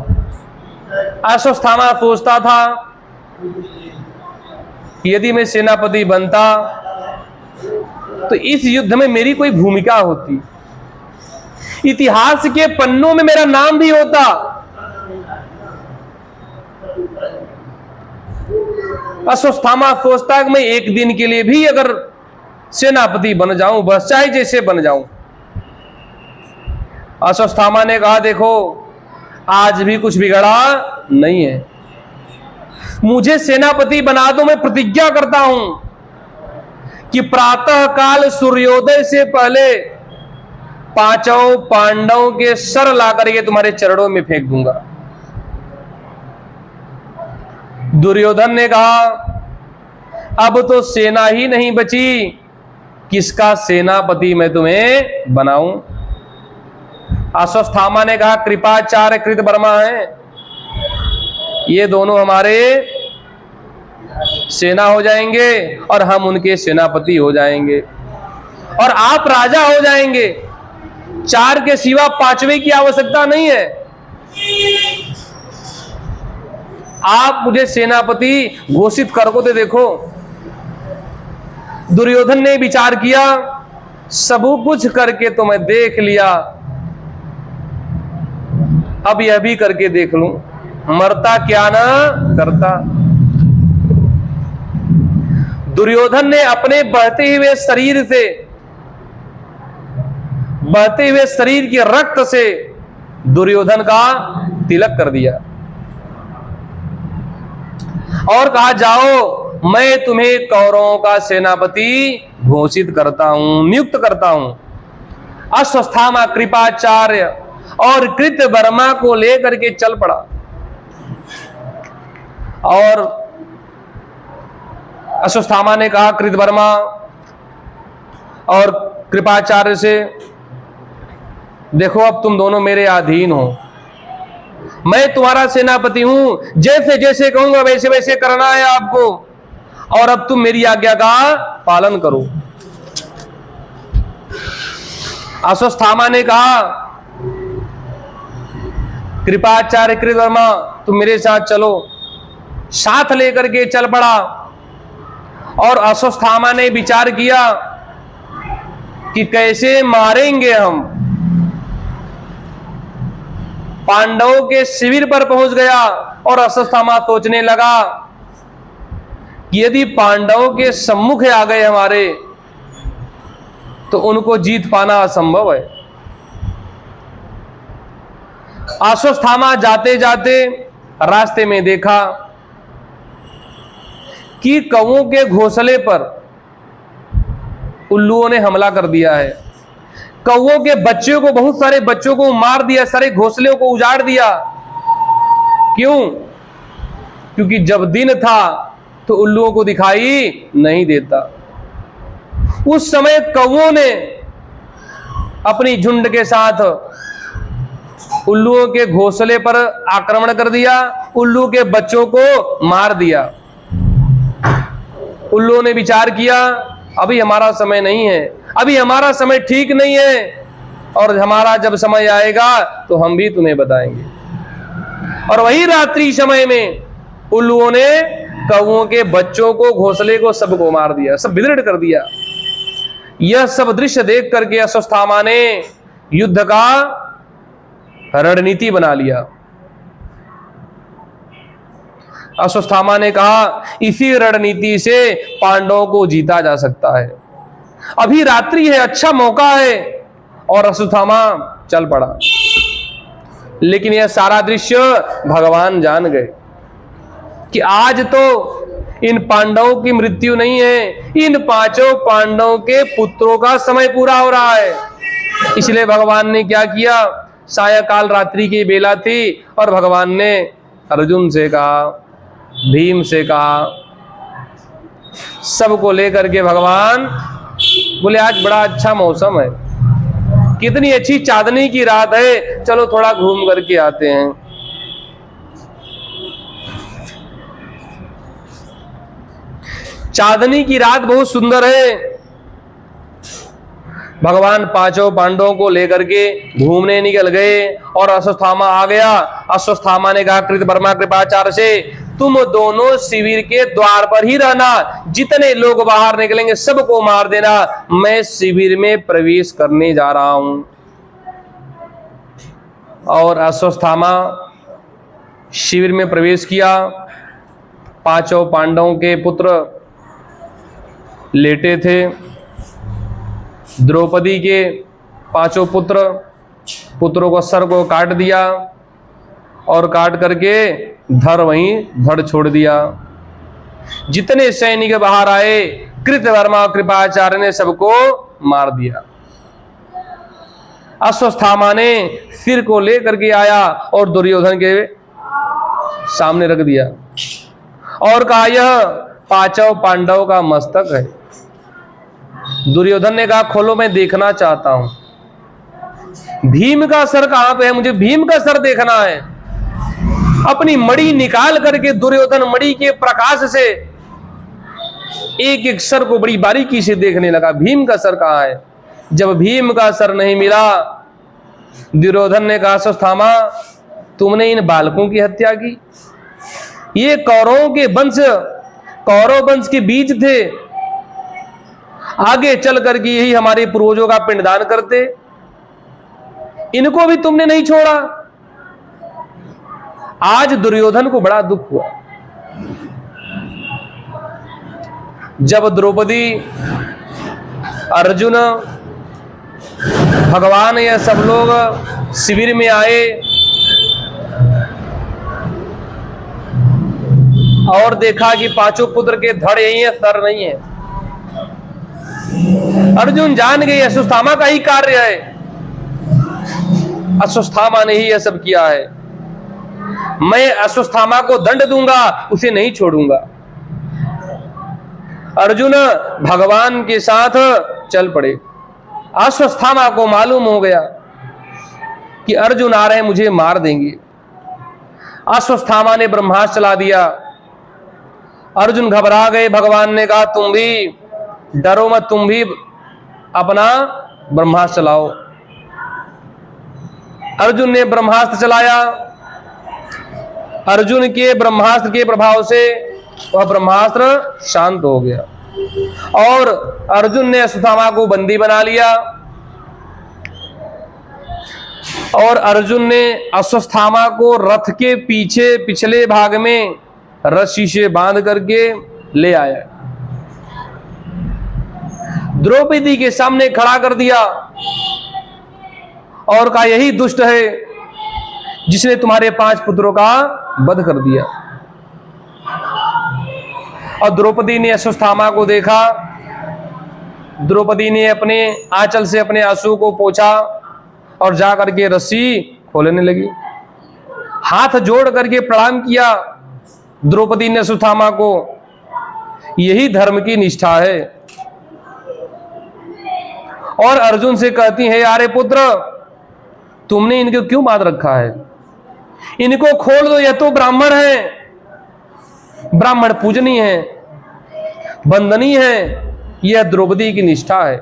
अश्वत्थामा सोचता था यदि मैं सेनापति बनता तो इस युद्ध में मेरी कोई भूमिका होती, इतिहास के पन्नों में मेरा नाम भी होता। अश्वत्थामा सोचता है कि मैं एक दिन के लिए भी अगर सेनापति बन जाऊं, बस चाहे जैसे बन जाऊं। अश्वत्थामा ने कहा, देखो आज भी कुछ बिगड़ा नहीं है, मुझे सेनापति बना दो। मैं प्रतिज्ञा करता हूं कि प्रातः काल सूर्योदय से पहले पांचों पांडवों के सर लाकर के तुम्हारे चरणों में फेंक दूंगा। दुर्योधन ने कहा, अब तो सेना ही नहीं बची, किसका सेनापति मैं तुम्हें बनाऊं। अश्वत्थामा ने कहा, कृपाचार्य कृतवर्मा हैं, ये दोनों हमारे सेना हो जाएंगे और हम उनके सेनापति हो जाएंगे और आप राजा हो जाएंगे। चार के सिवा पांचवे की आवश्यकता नहीं है। आप मुझे सेनापति घोषित करो तो देखो। दुर्योधन ने विचार किया, सब कुछ करके तो मैं देख लिया, अब यह भी करके देख लूं, मरता क्या ना करता। दुर्योधन ने अपने बहते हुए शरीर से, बहते हुए शरीर के रक्त से दुर्योधन का तिलक कर दिया और कहा, जाओ मैं तुम्हें कौरवों का सेनापति घोषित करता हूं, नियुक्त करता हूं। अश्वत्थामा कृपाचार्य और कृतवर्मा को लेकर के चल पड़ा और अश्वत्थामा ने कहा कृतवर्मा और कृपाचार्य से, देखो अब तुम दोनों मेरे अधीन हो, मैं तुम्हारा सेनापति हूं, जैसे जैसे कहूंगा वैसे वैसे करना है आपको और अब तुम मेरी आज्ञा का पालन करो। अश्वत्थामा ने कहा, कृपाचार्य कृतवर्मा तुम मेरे साथ चलो। साथ लेकर के चल पड़ा और अश्वत्थामा ने विचार किया कि कैसे मारेंगे हम। पांडवों के शिविर पर पहुंच गया और अश्वत्थामा सोचने लगा कि यदि पांडवों के सम्मुख आ गए हमारे तो उनको जीत पाना असंभव है। अश्वत्थामा जाते जाते रास्ते में देखा कि कौओं के घोंसले पर उल्लुओं ने हमला कर दिया है। कौओं के बच्चों को, बहुत सारे बच्चों को मार दिया, सारे घोंसलों को उजाड़ दिया। क्यों? क्योंकि जब दिन था तो उल्लुओं को दिखाई नहीं देता। उस समय कौओं ने अपनी झुंड के साथ उल्लुओं के घोंसले पर आक्रमण कर दिया, उल्लू के बच्चों को मार दिया। उल्लुओं ने विचार किया, अभी हमारा समय नहीं है, अभी हमारा समय ठीक नहीं है और हमारा जब समय आएगा तो हम भी तुम्हें बताएंगे। और वही रात्रि समय में उल्लुओं ने कौओं के बच्चों को, घोंसले को, सबको मार दिया, सब विदृढ़ कर दिया। यह सब दृश्य देख करके अश्वत्थामा ने युद्ध का रणनीति बना लिया। अश्वत्थामा ने कहा, इसी रणनीति से पांडवों को जीता जा सकता है, अभी रात्रि है, अच्छा मौका है। और अश्वत्थामा चल पड़ा। लेकिन यह सारा दृश्य भगवान जान गए। कि आज तो इन पांडवों की मृत्यु नहीं है, इन पांचों पांडवों के पुत्रों का समय पूरा हो रहा है। इसलिए भगवान ने क्या किया, सायकाल रात्रि की बेला थी और भगवान ने अर्जुन से कहा, भीम से कहा, सबको लेकर के भगवान बोले आज बड़ा अच्छा मौसम है, कितनी अच्छी चांदनी की रात है, चलो थोड़ा घूम करके आते हैं। चांदनी की रात बहुत सुंदर है। भगवान पांचों पांडवों को लेकर के घूमने निकल गए और अश्वत्थामा आ गया। अश्वत्थामा ने कहा कृतवर्मा कृपाचार्य से, तुम दोनों शिविर के द्वार पर ही रहना, जितने लोग बाहर निकलेंगे सबको मार देना, मैं शिविर में प्रवेश करने जा रहा हूं। और अश्वत्थामा शिविर में प्रवेश किया। पांचों पांडवों के पुत्र लेटे थे। द्रौपदी के पांचों पुत्रों को सर को काट दिया और काट करके धड़ छोड़ दिया। जितने सैनिक बाहर आए कृतवर्मा कृपाचार्य ने सबको मार दिया। अश्वत्थामा ने सिर को लेकर के आया और दुर्योधन के सामने रख दिया और कहा यह पांचों पांडवों का मस्तक है। दुर्योधन ने कहा खोलो, मैं देखना चाहता हूं भीम का सर कहां पे है, मुझे भीम का सर देखना है। अपनी मणि निकाल करके दुर्योधन मणि के प्रकाश से एक एक सर को बड़ी बारीकी से देखने लगा, भीम का सर कहां है। जब भीम का सर नहीं मिला, दुर्योधन ने कहा अश्वत्थामा तुमने इन बालकों की हत्या की, ये कौरव वंश के बीज थे, आगे चल करके यही हमारे पूर्वजों का पिंडदान करते, इनको भी तुमने नहीं छोड़ा। आज दुर्योधन को बड़ा दुख हुआ। जब द्रौपदी, अर्जुन, भगवान ये सब लोग शिविर में आए और देखा कि पांचों पुत्र के धड़ यही है, सर नहीं है, अर्जुन जान गए अश्वत्थामा का ही कार्य है, अश्वत्थामा ने ही यह सब किया है, मैं अश्वत्थामा को दंड दूंगा, उसे नहीं छोड़ूंगा। अर्जुन भगवान के साथ चल पड़े। अश्वत्थामा को मालूम हो गया कि अर्जुन आ रहे हैं, मुझे मार देंगे। अश्वत्थामा ने ब्रह्मास्त्र चला दिया। अर्जुन घबरा गए। भगवान ने कहा तुम भी डरो मत, तुम भी अपना ब्रह्मास्त्र चलाओ। अर्जुन ने ब्रह्मास्त्र चलाया। अर्जुन के ब्रह्मास्त्र के प्रभाव से वह ब्रह्मास्त्र शांत हो गया और अर्जुन ने अश्वत्थामा को बंदी बना लिया और अर्जुन ने अश्वत्थामा को रथ के पीछे पिछले भाग में रस्सी से बांध करके ले आया, द्रौपदी के सामने खड़ा कर दिया और कहा यही दुष्ट है जिसने तुम्हारे 5 पुत्रों का वध कर दिया। और द्रौपदी ने अश्वत्थामा को देखा। द्रौपदी ने अपने आंचल से अपने आंसू को पोंछा और जा करके रस्सी खोलने लगी। हाथ जोड़ करके प्रणाम किया द्रौपदी ने अश्वत्थामा को। यही धर्म की निष्ठा है। और अर्जुन से कहती है यारे पुत्र, तुमने इनको क्यों बांध रखा है, इनको खोल दो, यह तो ब्राह्मण है, ब्राह्मण पूजनीय है, वंदनीय है, यह द्रौपदी की निष्ठा है।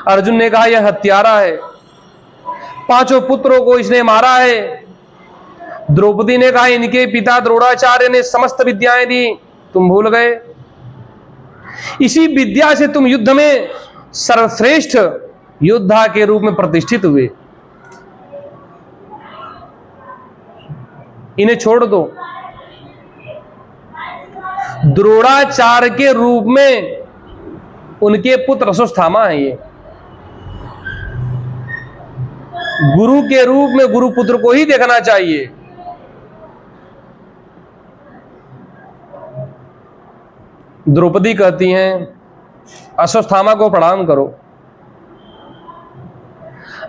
अर्जुन ने कहा यह हत्यारा है, 5 पुत्रों को इसने मारा है। द्रौपदी ने कहा इनके पिता द्रोणाचार्य ने समस्त विद्याएं दी, तुम भूल गए। इसी विद्या से तुम युद्ध में सर्वश्रेष्ठ योद्धा के रूप में प्रतिष्ठित हुए, इन्हें छोड़ दो। द्रोणाचार्य के रूप में उनके पुत्र अश्वत्थामा है। ये गुरु के रूप में गुरु पुत्र को ही देखना चाहिए। द्रौपदी कहती हैं अश्वत्थामा को प्रणाम करो।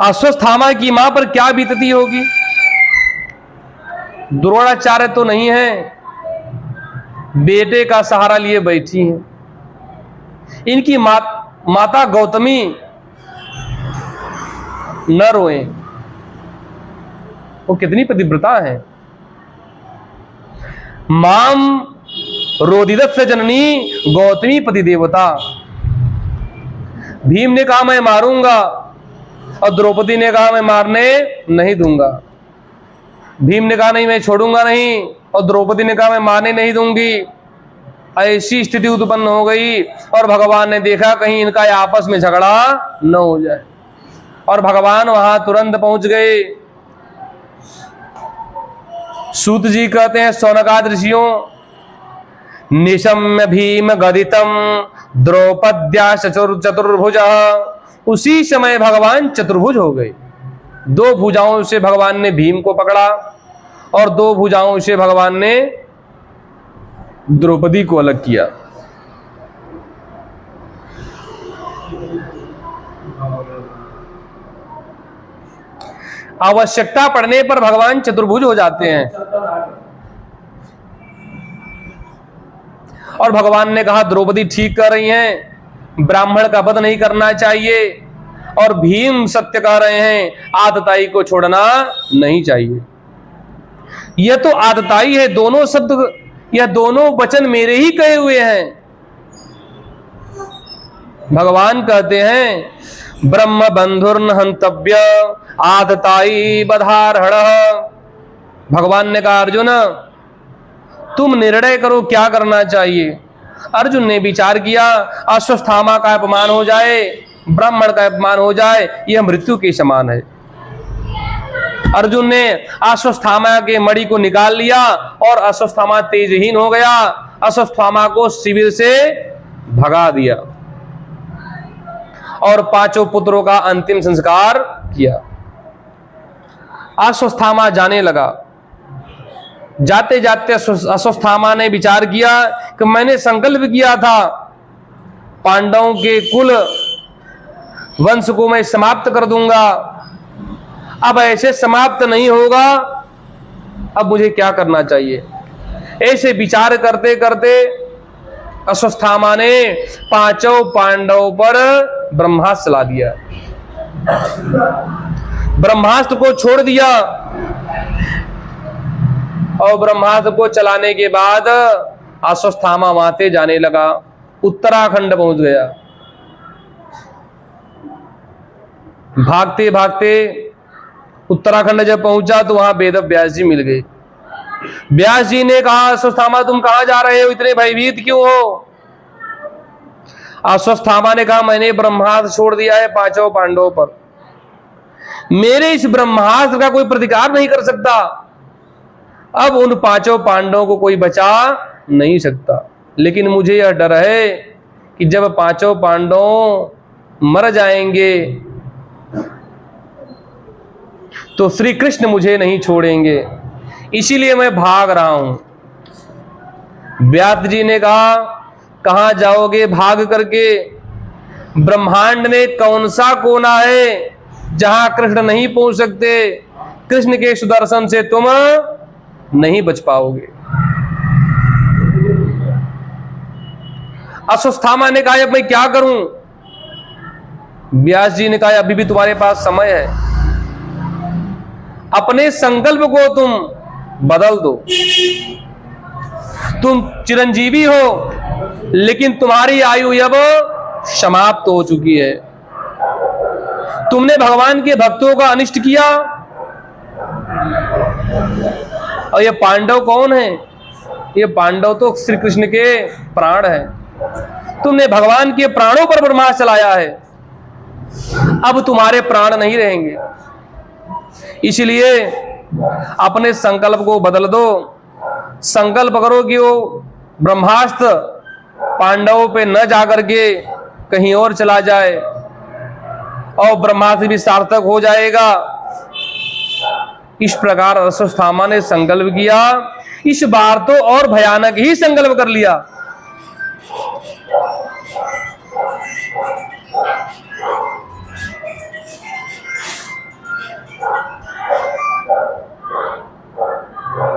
अश्वत्थामा की मां पर क्या बीतती होगी। द्रोणाचार्य तो नहीं है, बेटे का सहारा लिए बैठी हैं। इनकी माता गौतमी न रोए, वो कितनी पतिव्रता है। माम रोदिदस्य जननी गौतमी पति देवता। भीम ने कहा मैं मारूंगा और द्रौपदी ने कहा मैं मारने नहीं दूंगा। भीम ने कहा नहीं मैं छोड़ूंगा नहीं, और द्रौपदी ने कहा मैं मारने नहीं दूंगी। ऐसी स्थिति उत्पन्न हो गई और भगवान ने देखा कहीं इनका आपस में झगड़ा न हो जाए, और भगवान वहां तुरंत पहुंच गए। सूत जी कहते हैं शौनकाद ऋषियों, निशम्य भीम गदितम द्रौपद्या चतुर्भुज। उसी समय भगवान चतुर्भुज हो गए। दो भुजाओं से भगवान ने भीम को पकड़ा और दो भुजाओं से भगवान ने द्रौपदी को अलग किया। आवश्यकता पड़ने पर भगवान चतुर्भुज हो जाते हैं। और भगवान ने कहा द्रौपदी ठीक कर रही हैं, ब्राह्मण का वध नहीं करना चाहिए, और भीम सत्य कह रहे हैं, आतताई को छोड़ना नहीं चाहिए। यह तो आतताई है, दोनों शब्द, यह दोनों वचन मेरे ही कहे हुए हैं। भगवान कहते हैं ब्रह्म बंधुर्न हंतव्य आतताई बधारहण। भगवान ने कहा अर्जुन तुम निर्णय करो क्या करना चाहिए। अर्जुन ने विचार किया अश्वत्थामा का अपमान हो जाए, ब्राह्मण का अपमान हो जाए, यह मृत्यु के समान है। अर्जुन ने अश्वत्थामा के मणि को निकाल लिया और अश्वत्थामा तेजहीन हो गया। अश्वत्थामा को शिविर से भगा दिया और पांचों पुत्रों का अंतिम संस्कार किया। अश्वत्थामा जाने लगा। जाते जाते अश्वत्थामा ने विचार किया कि मैंने संकल्प किया था पांडवों के कुल वंश को मैं समाप्त कर दूंगा, अब ऐसे समाप्त नहीं होगा, अब मुझे क्या करना चाहिए। ऐसे विचार करते करते अश्वत्थामा ने पांचों पांडवों पर ब्रह्मास्त्र चला दिया। ब्रह्मास्त्र को छोड़ दिया और ब्रह्मास्त्र को चलाने के बाद अश्वत्थामा वहां से जाने लगा, उत्तराखंड पहुंच गया। भागते भागते उत्तराखंड जब पहुंचा तो वहां वेद व्यास जी मिल गए। व्यास जी ने कहा अश्वत्थामा तुम कहां जा रहे हो, इतने भयभीत क्यों हो। अश्वत्थामा ने कहा मैंने ब्रह्मास्त्र छोड़ दिया है पांचों पांडवों पर, मेरे इस ब्रह्मास्त्र का कोई प्रतिकार नहीं कर सकता, अब उन पांचों पांडवों को कोई बचा नहीं सकता। लेकिन मुझे यह डर है कि जब पांचों पांडव मर जाएंगे तो श्री कृष्ण मुझे नहीं छोड़ेंगे, इसीलिए मैं भाग रहा हूं। व्यास जी ने कहा कहां जाओगे भाग करके, ब्रह्मांड में कौन सा कोना है जहां कृष्ण नहीं पहुंच सकते, कृष्ण के सुदर्शन से तुम नहीं बच पाओगे। अश्वत्थामा ने कहा अब मैं क्या करूं। व्यास जी ने कहा अभी भी तुम्हारे पास समय है, अपने संकल्प को तुम बदल दो। तुम चिरंजीवी हो लेकिन तुम्हारी आयु अब समाप्त हो चुकी है। तुमने भगवान के भक्तों का अनिष्ट किया, और ये पांडव कौन है, ये पांडव तो श्री कृष्ण के प्राण हैं। तुमने भगवान के प्राणों पर ब्रह्मास्त्र चलाया है, अब तुम्हारे प्राण नहीं रहेंगे, इसलिए अपने संकल्प को बदल दो। संकल्प करो कि वो ब्रह्मास्त्र पांडवों पे न जाकर के कहीं और चला जाए और ब्रह्मास्त्र भी सार्थक हो जाएगा। इस प्रकार अश्वत्थामा ने संकल्प किया। इस बार तो और भयानक ही संकल्प कर लिया।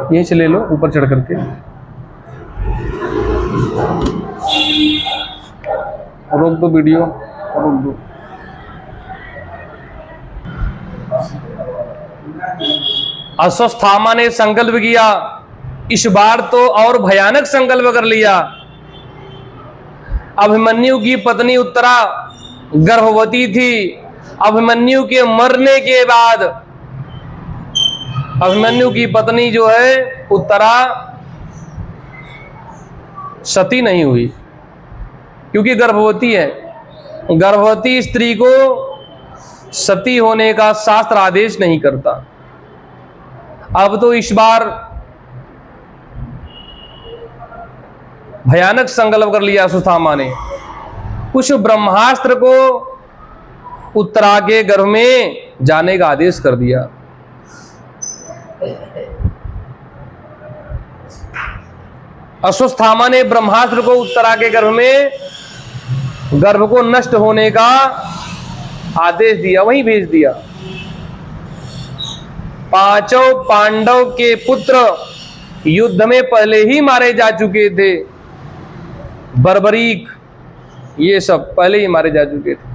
यहीं से ले लो ऊपर चढ़ करके। रोक दो वीडियो, रोक दो। अश्वत्थामा ने संकल्प किया, इस बार तो और भयानक संकल्प कर लिया। अभिमन्यु की पत्नी उत्तरा गर्भवती थी। अभिमन्यु के मरने के बाद अभिमन्यु की पत्नी जो है उत्तरा सती नहीं हुई, क्योंकि गर्भवती है। गर्भवती स्त्री को सती होने का शास्त्र आदेश नहीं करता। अब तो इस बार भयानक संकल्प कर लिया अश्वत्थामा ने। कुछ ब्रह्मास्त्र को उत्तरा के गर्भ में जाने का आदेश कर दिया। अश्वत्थामा ने ब्रह्मास्त्र को उत्तरा के गर्भ को नष्ट होने का आदेश दिया, वहीं भेज दिया। पांचों पांडव के पुत्र युद्ध में पहले ही मारे जा चुके थे। बर्बरीक ये सब पहले ही मारे जा चुके थे।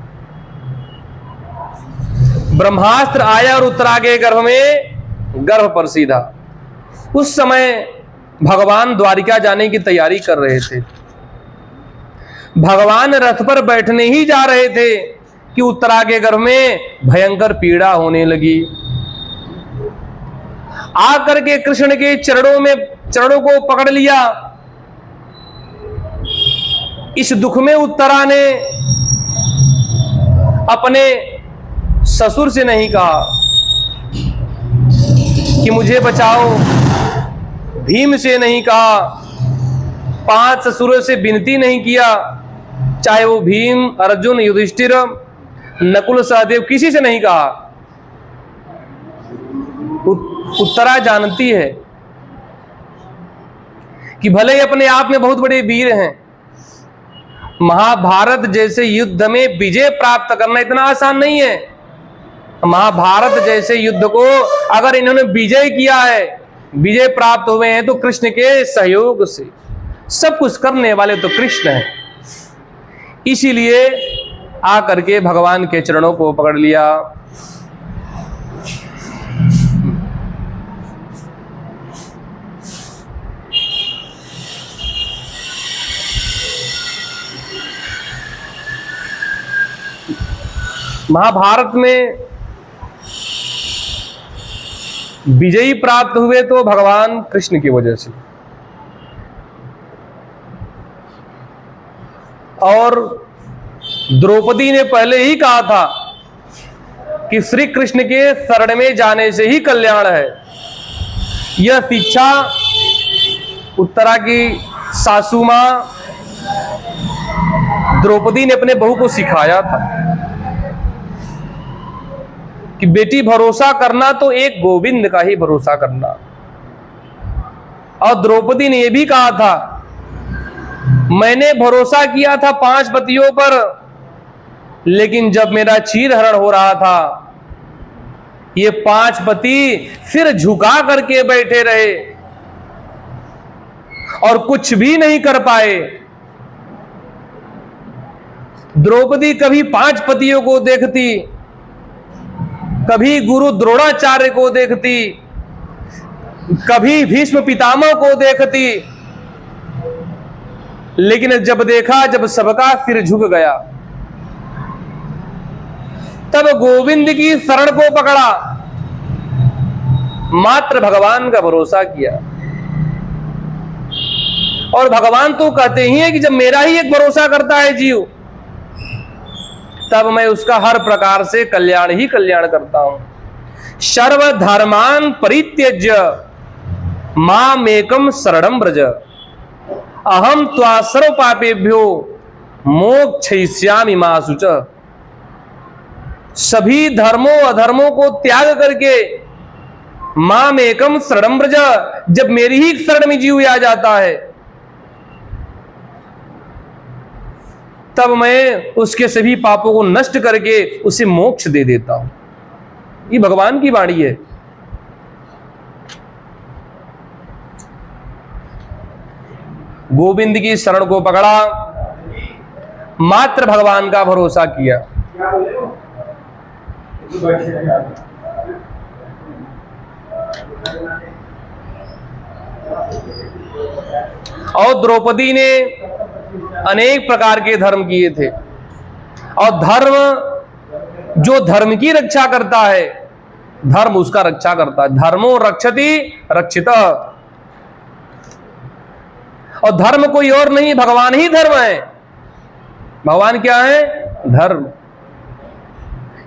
ब्रह्मास्त्र आया और उत्तरा के गर्भ पर सीधा। उस समय भगवान द्वारिका जाने की तैयारी कर रहे थे। भगवान रथ पर बैठने ही जा रहे थे कि उत्तरा के गर्भ में भयंकर पीड़ा होने लगी। आकर के कृष्ण के चरणों को पकड़ लिया। इस दुख में उत्तरा ने अपने ससुर से नहीं कहा कि मुझे बचाओ, भीम से नहीं कहा, 5 ससुरों से विनती नहीं किया, चाहे वो भीम, अर्जुन, युधिष्ठिर, नकुल, सहदेव, किसी से नहीं कहा। उत्तरा जानती है कि भले ही अपने आप में बहुत बड़े वीर हैं, महाभारत जैसे युद्ध में विजय प्राप्त करना इतना आसान नहीं है। महाभारत जैसे युद्ध को अगर इन्होंने विजय किया है, विजय प्राप्त हुए हैं, तो कृष्ण के सहयोग से। सब कुछ करने वाले तो कृष्ण हैं। इसीलिए आकर के भगवान के चरणों को पकड़ लिया। महाभारत में विजयी प्राप्त हुए तो भगवान कृष्ण की वजह से, और द्रौपदी ने पहले ही कहा था कि श्री कृष्ण के शरण में जाने से ही कल्याण है। यह शिक्षा उत्तरा की सासू मां द्रौपदी ने अपने बहू को सिखाया था कि बेटी भरोसा करना तो एक गोविंद का ही भरोसा करना। और द्रौपदी ने यह भी कहा था, मैंने भरोसा किया था 5 पतियों पर, लेकिन जब मेरा चीरहरण हो रहा था, ये 5 पति सिर झुका करके बैठे रहे और कुछ भी नहीं कर पाए। द्रौपदी कभी 5 पतियों को देखती, कभी गुरु द्रोणाचार्य को देखती, कभी भीष्म पितामह को देखती, लेकिन जब सबका सिर झुक गया, तब गोविंद की शरण को पकड़ा, मात्र भगवान का भरोसा किया। और भगवान तो कहते ही है कि जब मेरा ही एक भरोसा करता है जीव, तब मैं उसका हर प्रकार से कल्याण ही कल्याण करता हूं। सर्वधर्मान परित्यज्य मामेकम शरणं व्रज, अहम त्वा सर्व पापेभ्यो मोक्षयिष्यामि मा शुचः। सभी धर्मों अधर्मों को त्याग करके मामेकम शरणं व्रज, जब मेरी ही शरण में जीव आ जाता है, तब मैं उसके सभी पापों को नष्ट करके उसे मोक्ष दे देता हूं। ये भगवान की वाणी है। गोविंद की शरण को पकड़ा, मात्र भगवान का भरोसा किया। और द्रौपदी ने अनेक प्रकार के धर्म किए थे, और धर्म जो धर्म की रक्षा करता है, धर्म उसका रक्षा करता है। धर्मो रक्षति रक्षितः। और धर्म कोई और नहीं, भगवान ही धर्म है। भगवान क्या है? धर्म।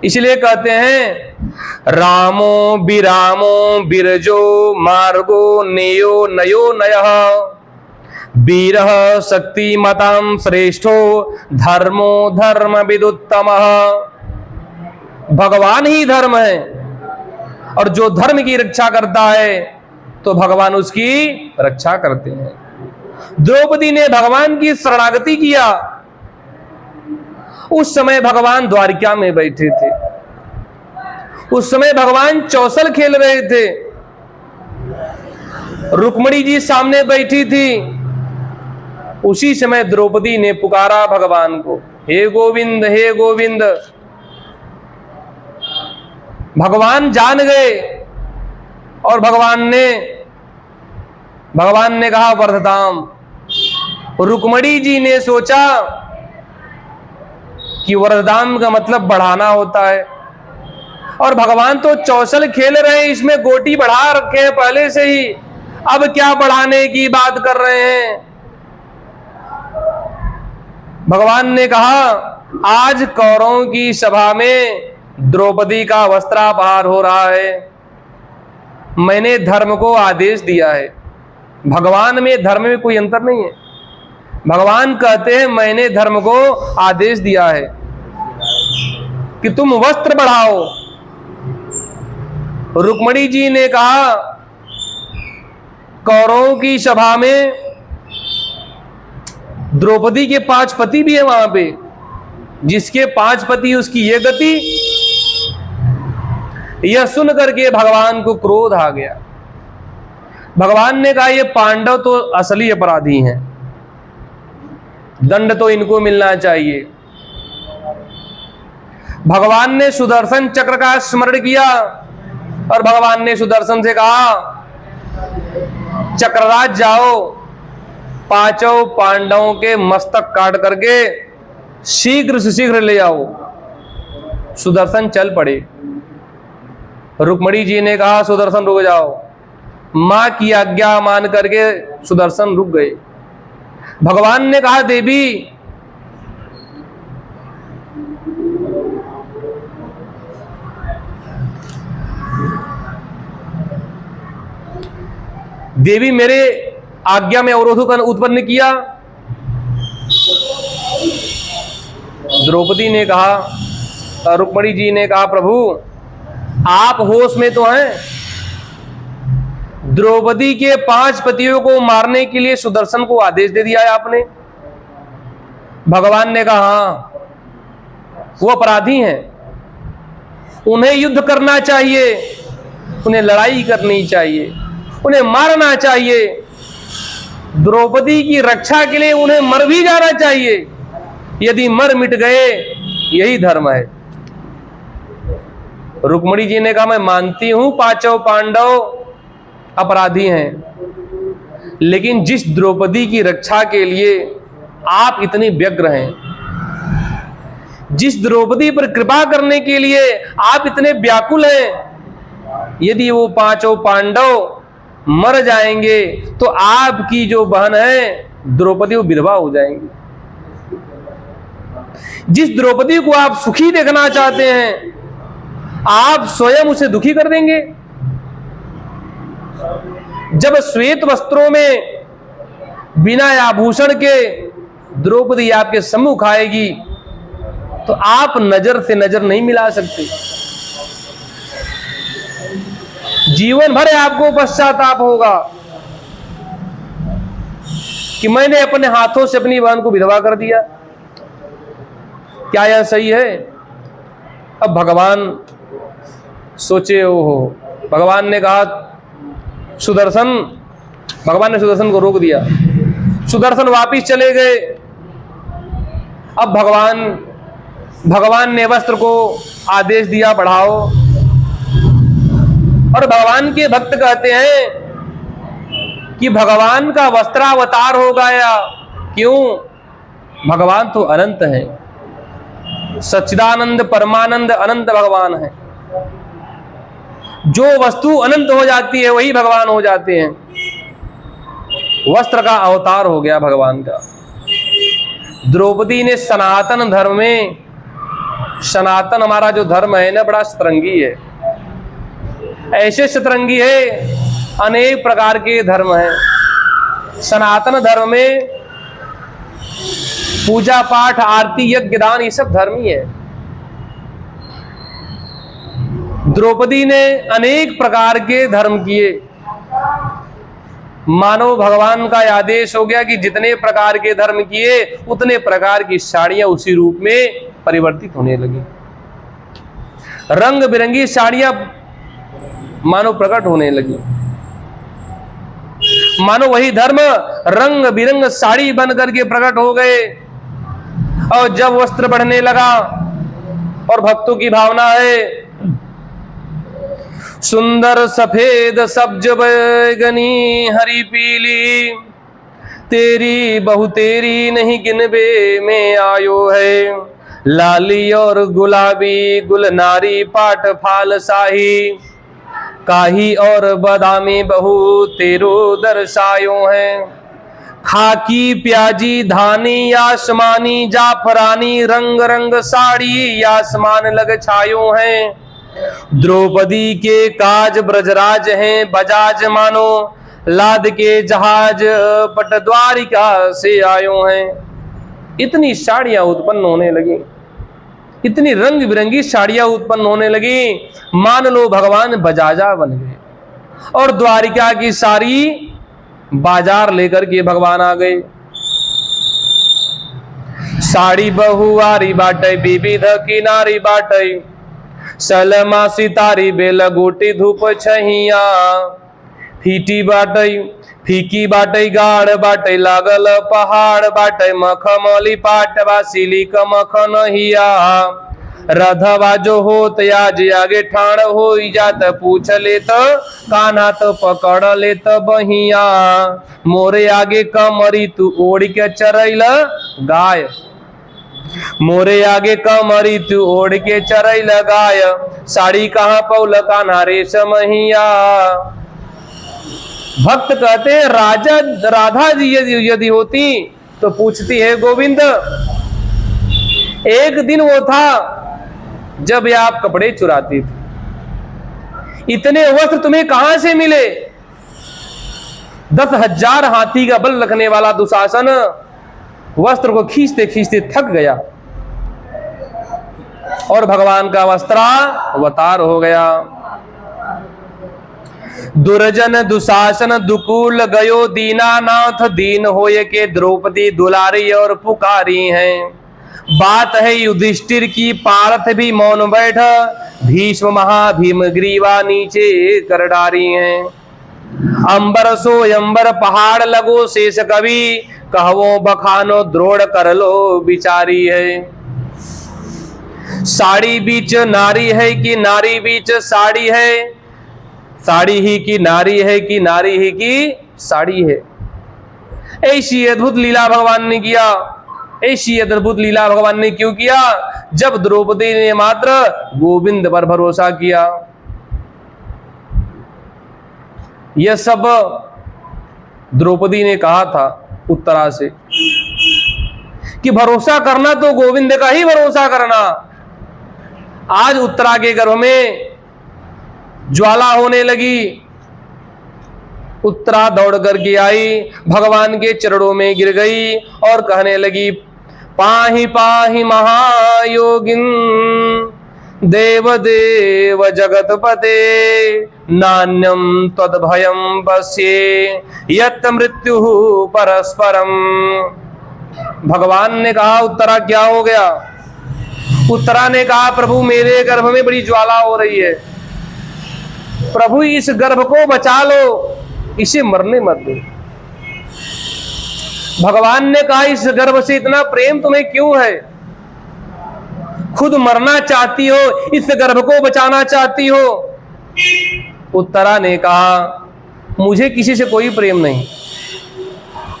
इसलिए कहते हैं रामो विरामो विरजो मार्गो नेयो नयो नयः वीरः शक्तिमतां श्रेष्ठो धर्मो धर्म विदुत्तमः। भगवान ही धर्म है, और जो धर्म की रक्षा करता है तो भगवान उसकी रक्षा करते हैं। द्रौपदी ने भगवान की शरणागति किया। उस समय भगवान द्वारिका में बैठे थे, उस समय भगवान चौसल खेल रहे थे, रुक्मिणी जी सामने बैठी थी। उसी समय द्रौपदी ने पुकारा भगवान को, हे गोविंद हे गोविंद। भगवान जान गए, और भगवान ने कहा वर्धताम। रुक्मिणी जी ने सोचा कि वरदान का मतलब बढ़ाना होता है, और भगवान तो चौसल खेल रहे हैं, इसमें गोटी बढ़ा रखे हैं पहले से ही, अब क्या बढ़ाने की बात कर रहे हैं। भगवान ने कहा आज कौरवों की सभा में द्रौपदी का वस्त्रापहार हो रहा है, मैंने धर्म को आदेश दिया है। भगवान में धर्म में कोई अंतर नहीं है। भगवान कहते हैं मैंने धर्म को आदेश दिया है कि तुम वस्त्र बढ़ाओ। रुक्मिणी जी ने कहा कौरवों की सभा में द्रौपदी के 5 पति भी है वहां पे, जिसके 5 पति उसकी ये गति। यह सुन करके भगवान को क्रोध आ गया। भगवान ने कहा ये पांडव तो असली अपराधी हैं, दंड तो इनको मिलना चाहिए। भगवान ने सुदर्शन चक्र का स्मरण किया, और भगवान ने सुदर्शन से कहा चक्रराज जाओ, 5 पांडवों के मस्तक काट करके शीघ्र से शीघ्र ले आओ। सुदर्शन चल पड़े। रुक्मिणी जी ने कहा सुदर्शन रुक जाओ। मां की आज्ञा मान करके सुदर्शन रुक गए। भगवान ने कहा देवी देवी मेरे आज्ञा में अवरोध उत्पन्न किया। द्रौपदी ने कहा, रुक्मिणी जी ने कहा प्रभु आप होश में तो हैं। द्रौपदी के 5 पतियों को मारने के लिए सुदर्शन को आदेश दे दिया है आपने। भगवान ने कहा हाँ वो अपराधी हैं, उन्हें युद्ध करना चाहिए, उन्हें लड़ाई करनी चाहिए, उन्हें मारना चाहिए। द्रौपदी की रक्षा के लिए उन्हें मर भी जाना चाहिए। यदि मर मिट गए यही धर्म है। रुक्मिणी जी ने कहा मैं मानती हूं 5 पांडव अपराधी हैं, लेकिन जिस द्रौपदी की रक्षा के लिए आप इतने व्यग्र हैं, जिस द्रौपदी पर कृपा करने के लिए आप इतने व्याकुल हैं, यदि वो 5 पांडव मर जाएंगे तो आपकी जो बहन है द्रौपदी वो विधवा हो जाएंगी। जिस द्रौपदी को आप सुखी देखना चाहते हैं आप स्वयं उसे दुखी कर देंगे। जब श्वेत वस्त्रों में बिना आभूषण के द्रौपदी आपके सम्मुख आएगी तो आप नजर से नजर नहीं मिला सकते। जीवन भर आपको पश्चाताप होगा कि मैंने अपने हाथों से अपनी बहन को विधवा कर दिया। क्या यह सही है? अब भगवान सोचे हो। भगवान ने कहा सुदर्शन, भगवान ने सुदर्शन को रोक दिया। सुदर्शन वापिस चले गए। अब भगवान ने वस्त्र को आदेश दिया बढ़ाओ, और भगवान के भक्त कहते हैं कि भगवान का वस्त्रावतार हो गया। क्यों? भगवान तो अनंत है, सच्चिदानंद परमानंद अनंत भगवान है। जो वस्तु अनंत हो जाती है वही भगवान हो जाते हैं। वस्त्र का अवतार हो गया भगवान का। द्रौपदी ने सनातन धर्म में, सनातन हमारा जो धर्म है ना, बड़ा सतरंगी है। ऐसे सतरंगी है, अनेक प्रकार के धर्म हैं। सनातन धर्म में पूजा पाठ आरती यज्ञ दान ये सब धर्म ही है। द्रौपदी ने अनेक प्रकार के धर्म किए। मानो भगवान का आदेश हो गया कि जितने प्रकार के धर्म किए उतने प्रकार की साड़ियां उसी रूप में परिवर्तित होने लगी। रंग बिरंगी साड़ियां मानो प्रकट होने लगी। मानो वही धर्म रंग बिरंग साड़ी बन करके प्रकट हो गए। और जब वस्त्र बढ़ने लगा और भक्तों की भावना है, सुंदर सफेद सब्ज बैगनी हरी पीली, तेरी बहु तेरी नहीं गिनबे में आयो है। लाली और गुलाबी गुलनारी पाट फाल शाही, काही और बादामी बहु तेरो दर्शायो है। खाकी प्याजी धानी आसमानी जाफरानी, रंग रंग साड़ी आसमान लग छायो है। द्रौपदी के काज ब्रजराज हैं बजाज, मानो लाद के जहाज पट द्वारिका से आयो हैं। इतनी साड़ियां उत्पन्न होने लगी, इतनी रंग बिरंगी साड़ियां उत्पन्न होने लगी, मान लो भगवान बजाजा बन गए। और द्वारिका की सारी बाजार लेकर के भगवान आ गए। साड़ी बहुआरी बाटे विविध किनारी बाटे, सलमा सितारी बेल गोटी धूप छहिया। फीटी बाटई फीकी बाटई गाढ़ बाटई लागल पहाड़ बाटई, मखमली पाट बासिली कमखन हिया। रधवा जो होत आज आगे ठाण हो जात, पूछ लेत कान्हा तो पकड़ लेत बहिया। मोरे आगे कमरी तू ओढ़ के चरैल गाय, मोरे आगे कमरी तू ओढ़ के चरैल गाय। साड़ी कहाँ पौल कान्हा रेशमहिया। भक्त कहते हैं राधा जी यदि होती तो पूछती है गोविंद, एक दिन वो था जब ये आप कपड़े चुराती थी, इतने वस्त्र तुम्हें कहां से मिले? 10,000 हाथी का बल रखने वाला दुशासन वस्त्र को खींचते खींचते थक गया और भगवान का वस्त्रावतार हो गया। दुर्जन दुशासन दुकूल गयो दीनानाथ, दीन होए के द्रौपदी दुलारी और पुकारी हैं। बात है युधिष्ठिर की पार्थ भी मौन बैठ, भीष्म महाभीम ग्रीवा नीचे कर डारी हैं। अंबर सो अंबर पहाड़ लगो शेष कवि, कहवो बखानो द्रोड़ कर लो बिचारी है। साड़ी बीच नारी है कि नारी बीच साड़ी है, साड़ी ही की नारी है कि नारी ही की साड़ी है। ऐसी अद्भुत लीला भगवान ने किया। ऐसी अद्भुत लीला भगवान ने क्यों किया? जब द्रौपदी ने मात्र गोविंद पर भरोसा किया। यह सब द्रौपदी ने कहा था उत्तरा से कि भरोसा करना तो गोविंद का ही भरोसा करना। आज उत्तरा के गर्भ में ज्वाला होने लगी। उत्तरा दौड़ करके आई, भगवान के चरणों में गिर गई और कहने लगी, पाहि पाहि महायोगिन देव देव जगतपते, नान्यम तद्भयम पश्ये यत् मृत्यु परस्परम। भगवान ने कहा, उत्तरा क्या हो गया? उत्तरा ने कहा, प्रभु मेरे गर्भ में बड़ी ज्वाला हो रही है, प्रभु इस गर्भ को बचा लो, इसे मरने मत दो। भगवान ने कहा इस गर्भ से इतना प्रेम तुम्हें क्यों है? खुद मरना चाहती हो, इस गर्भ को बचाना चाहती हो? उत्तरा ने कहा मुझे किसी से कोई प्रेम नहीं,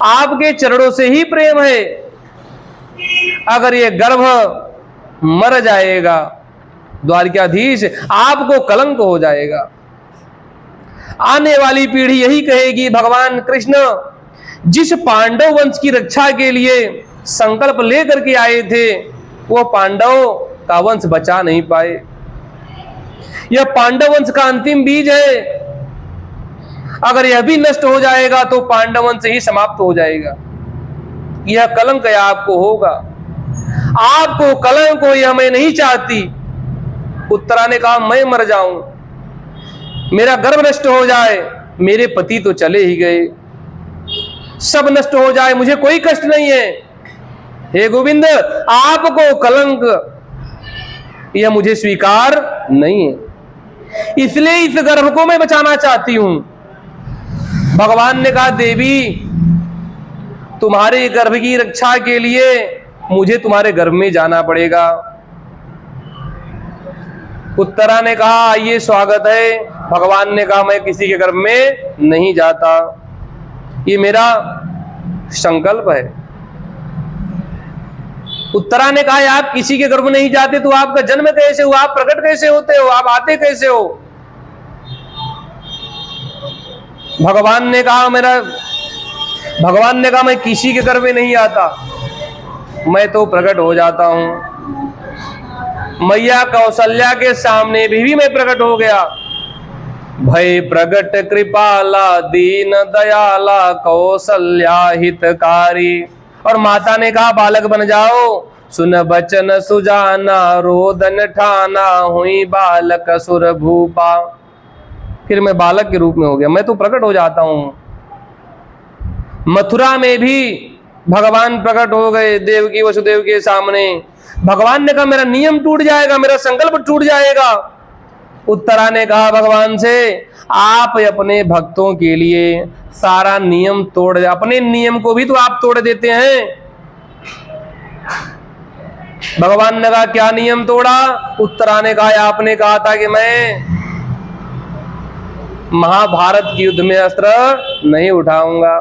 आपके चरणों से ही प्रेम है। अगर ये गर्भ मर जाएगा द्वारिकाधीश, आपको कलंक हो जाएगा। आने वाली पीढ़ी यही कहेगी भगवान कृष्ण जिस पांडव वंश की रक्षा के लिए संकल्प लेकर के आए थे, वो पांडव का वंश बचा नहीं पाए। यह पांडव वंश का अंतिम बीज है, अगर यह भी नष्ट हो जाएगा तो पांडव वंश ही समाप्त हो जाएगा। यह कलंक आपको होगा, आपको कलंक हो, यह मैं नहीं चाहती। उत्तरा ने कहा मैं मर जाऊं, मेरा गर्भ नष्ट हो जाए, मेरे पति तो चले ही गए, सब नष्ट हो जाए, मुझे कोई कष्ट नहीं है। हे गोविंद, आपको कलंक यह मुझे स्वीकार नहीं है, इसलिए इस गर्भ को मैं बचाना चाहती हूं। भगवान ने कहा देवी, तुम्हारे गर्भ की रक्षा के लिए मुझे तुम्हारे गर्भ में जाना पड़ेगा। उत्तरा ने कहा आइए स्वागत है। भगवान ने कहा मैं किसी के गर्भ में नहीं जाता, ये मेरा संकल्प है। उत्तरा ने कहा आप किसी के गर्भ में नहीं जाते तो आपका जन्म कैसे हुआ, आप प्रकट कैसे होते हो, आप आते कैसे हो? भगवान ने कहा मैं किसी के गर्भ में नहीं आता, मैं तो प्रकट हो जाता हूं। मैया कौशल्या के सामने भी मैं प्रकट हो गया। भय प्रगट कृपाला दीन दयाला कौशल्या हितकारी। और माता ने कहा बालक बन जाओ, सुन बचन सुजाना रोदन ठाना हुई बालक सुर भूपा। फिर मैं बालक के रूप में हो गया, मैं तो प्रकट हो जाता हूं। मथुरा में भी भगवान प्रकट हो गए देवकी वसुदेव के सामने। भगवान ने कहा मेरा नियम टूट जाएगा, मेरा संकल्प टूट जाएगा। उत्तरा ने कहा भगवान से आप अपने भक्तों के लिए सारा नियम तोड़ दे, अपने नियम को भी तो आप तोड़ देते हैं। भगवान ने कहा क्या नियम तोड़ा? उत्तरा ने कहा आपने कहा था कि मैं महाभारत के युद्ध में अस्त्र नहीं उठाऊंगा।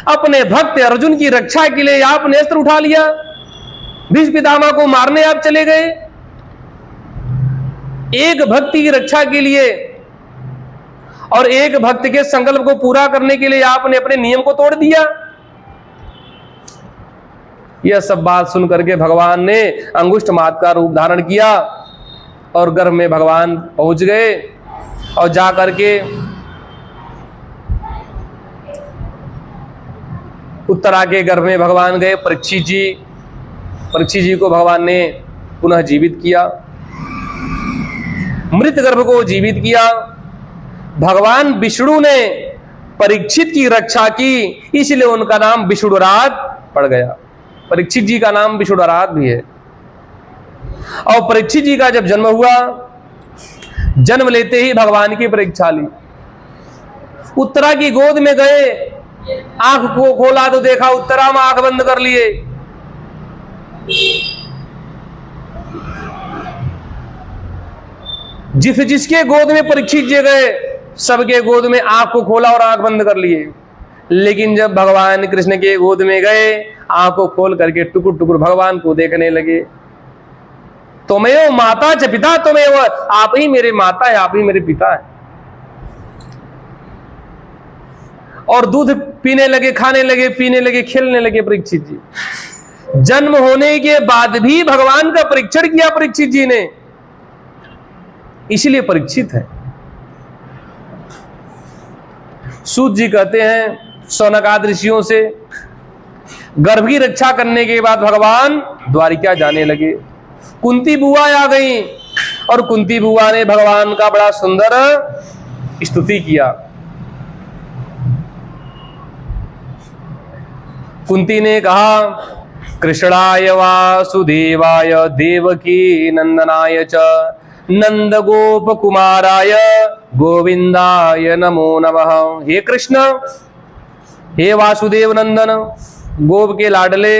अपने भक्त अर्जुन की रक्षा के लिए आपने अस्त्र उठा लिया, भीष्म पितामह को मारने आप चले गए। एक भक्ति की रक्षा के लिए और एक भक्त के संकल्प को पूरा करने के लिए आपने अपने नियम को तोड़ दिया। यह सब बात सुन करके भगवान ने अंगुष्ठ मात का रूप धारण किया और गर्भ में भगवान पहुंच गए। और जा करके उत्तरा के गर्भ में भगवान गए। परीक्षित जी को भगवान ने पुनः जीवित किया, मृत गर्भ को जीवित किया। भगवान विष्णु ने परीक्षित की रक्षा की, इसलिए उनका नाम विष्णुराज पड़ गया। परीक्षित जी का नाम विष्णुराज भी है। और परीक्षित जी का जब जन्म हुआ, जन्म लेते ही भगवान की परीक्षा ली। उत्तरा की गोद में गए, आंख को खोला तो देखा उत्तरा में आंख बंद कर लिए। जिसके गोद में परीक्षित जी गए, सबके गोद में आंख को खोला और आंख बंद कर लिए। लेकिन जब भगवान कृष्ण के गोद में गए, आंख को खोल करके टुकुर टुकुर भगवान को देखने लगे। तुम्हें माता च पिता, तुम्हें आप ही मेरे माता है, आप ही मेरे पिता है। और दूध पीने लगे, खाने लगे, पीने लगे, खेलने लगे परीक्षित जी। जन्म होने के बाद भी भगवान का परीक्षण किया परीक्षित जी ने, इसलिए परीक्षित है। सूत जी कहते हैं शौनकादि ऋषियों से, गर्भ की रक्षा करने के बाद भगवान द्वारिका जाने लगे। कुंती बुआ आ गई और कुंती बुआ ने भगवान का बड़ा सुंदर स्तुति किया। कुंती ने कहा कृष्णाय वासुदेवाय देवकी नंदनाय च नंद गोप कुमाराय गोविंदाय नमो नमः। हे कृष्ण, हे वासुदेव नंदन, गोप के लाडले,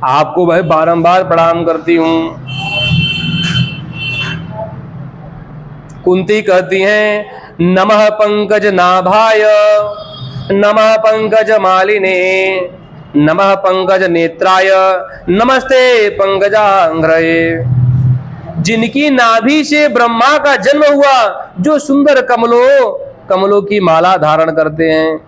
आपको वह बारंबार प्रणाम करती हूं। कुंती कहती हैं, नमः पंकज नाभाय, नमः पंकज मालिने, नमः पंकज नेत्राय, नमस्ते पंकजांग्रये। जिनकी नाभि से ब्रह्मा का जन्म हुआ, जो सुंदर कमलों की माला धारण करते हैं,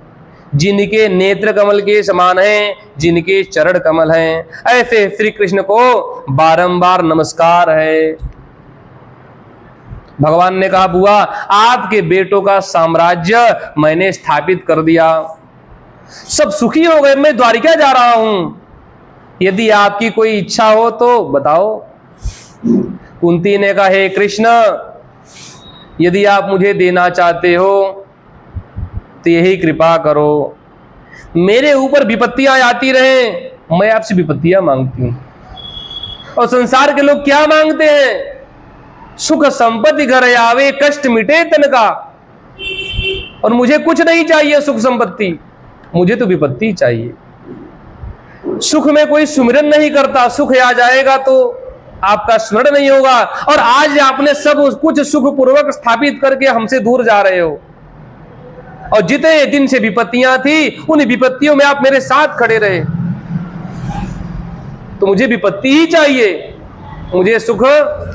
जिनके नेत्र कमल के समान हैं, जिनके चरण कमल हैं, ऐसे श्री कृष्ण को बारंबार नमस्कार है। भगवान ने कहा, बुआ आपके बेटों का साम्राज्य मैंने स्थापित कर दिया, सब सुखी हो गए, मैं द्वारिका जा रहा हूं, यदि आपकी कोई इच्छा हो तो बताओ। कुंती ने कहा, हे कृष्ण, यदि आप मुझे देना चाहते हो तो यही कृपा करो, मेरे ऊपर विपत्तियां आती रहे, मैं आपसे विपत्तियां मांगती हूं। और संसार के लोग क्या मांगते हैं? सुख संपत्ति घर आवे, कष्ट मिटे तन का। और मुझे कुछ नहीं चाहिए सुख संपत्ति, मुझे तो विपत्ति चाहिए। सुख में कोई सुमिरन नहीं करता, सुख आ जाएगा तो आपका स्मरण नहीं होगा। और आज आपने सब कुछ सुख पूर्वक स्थापित करके हमसे दूर जा रहे हो, और जितने दिन से विपत्तियां थी उन विपत्तियों में आप मेरे साथ खड़े रहे, तो मुझे विपत्ति ही चाहिए, मुझे सुख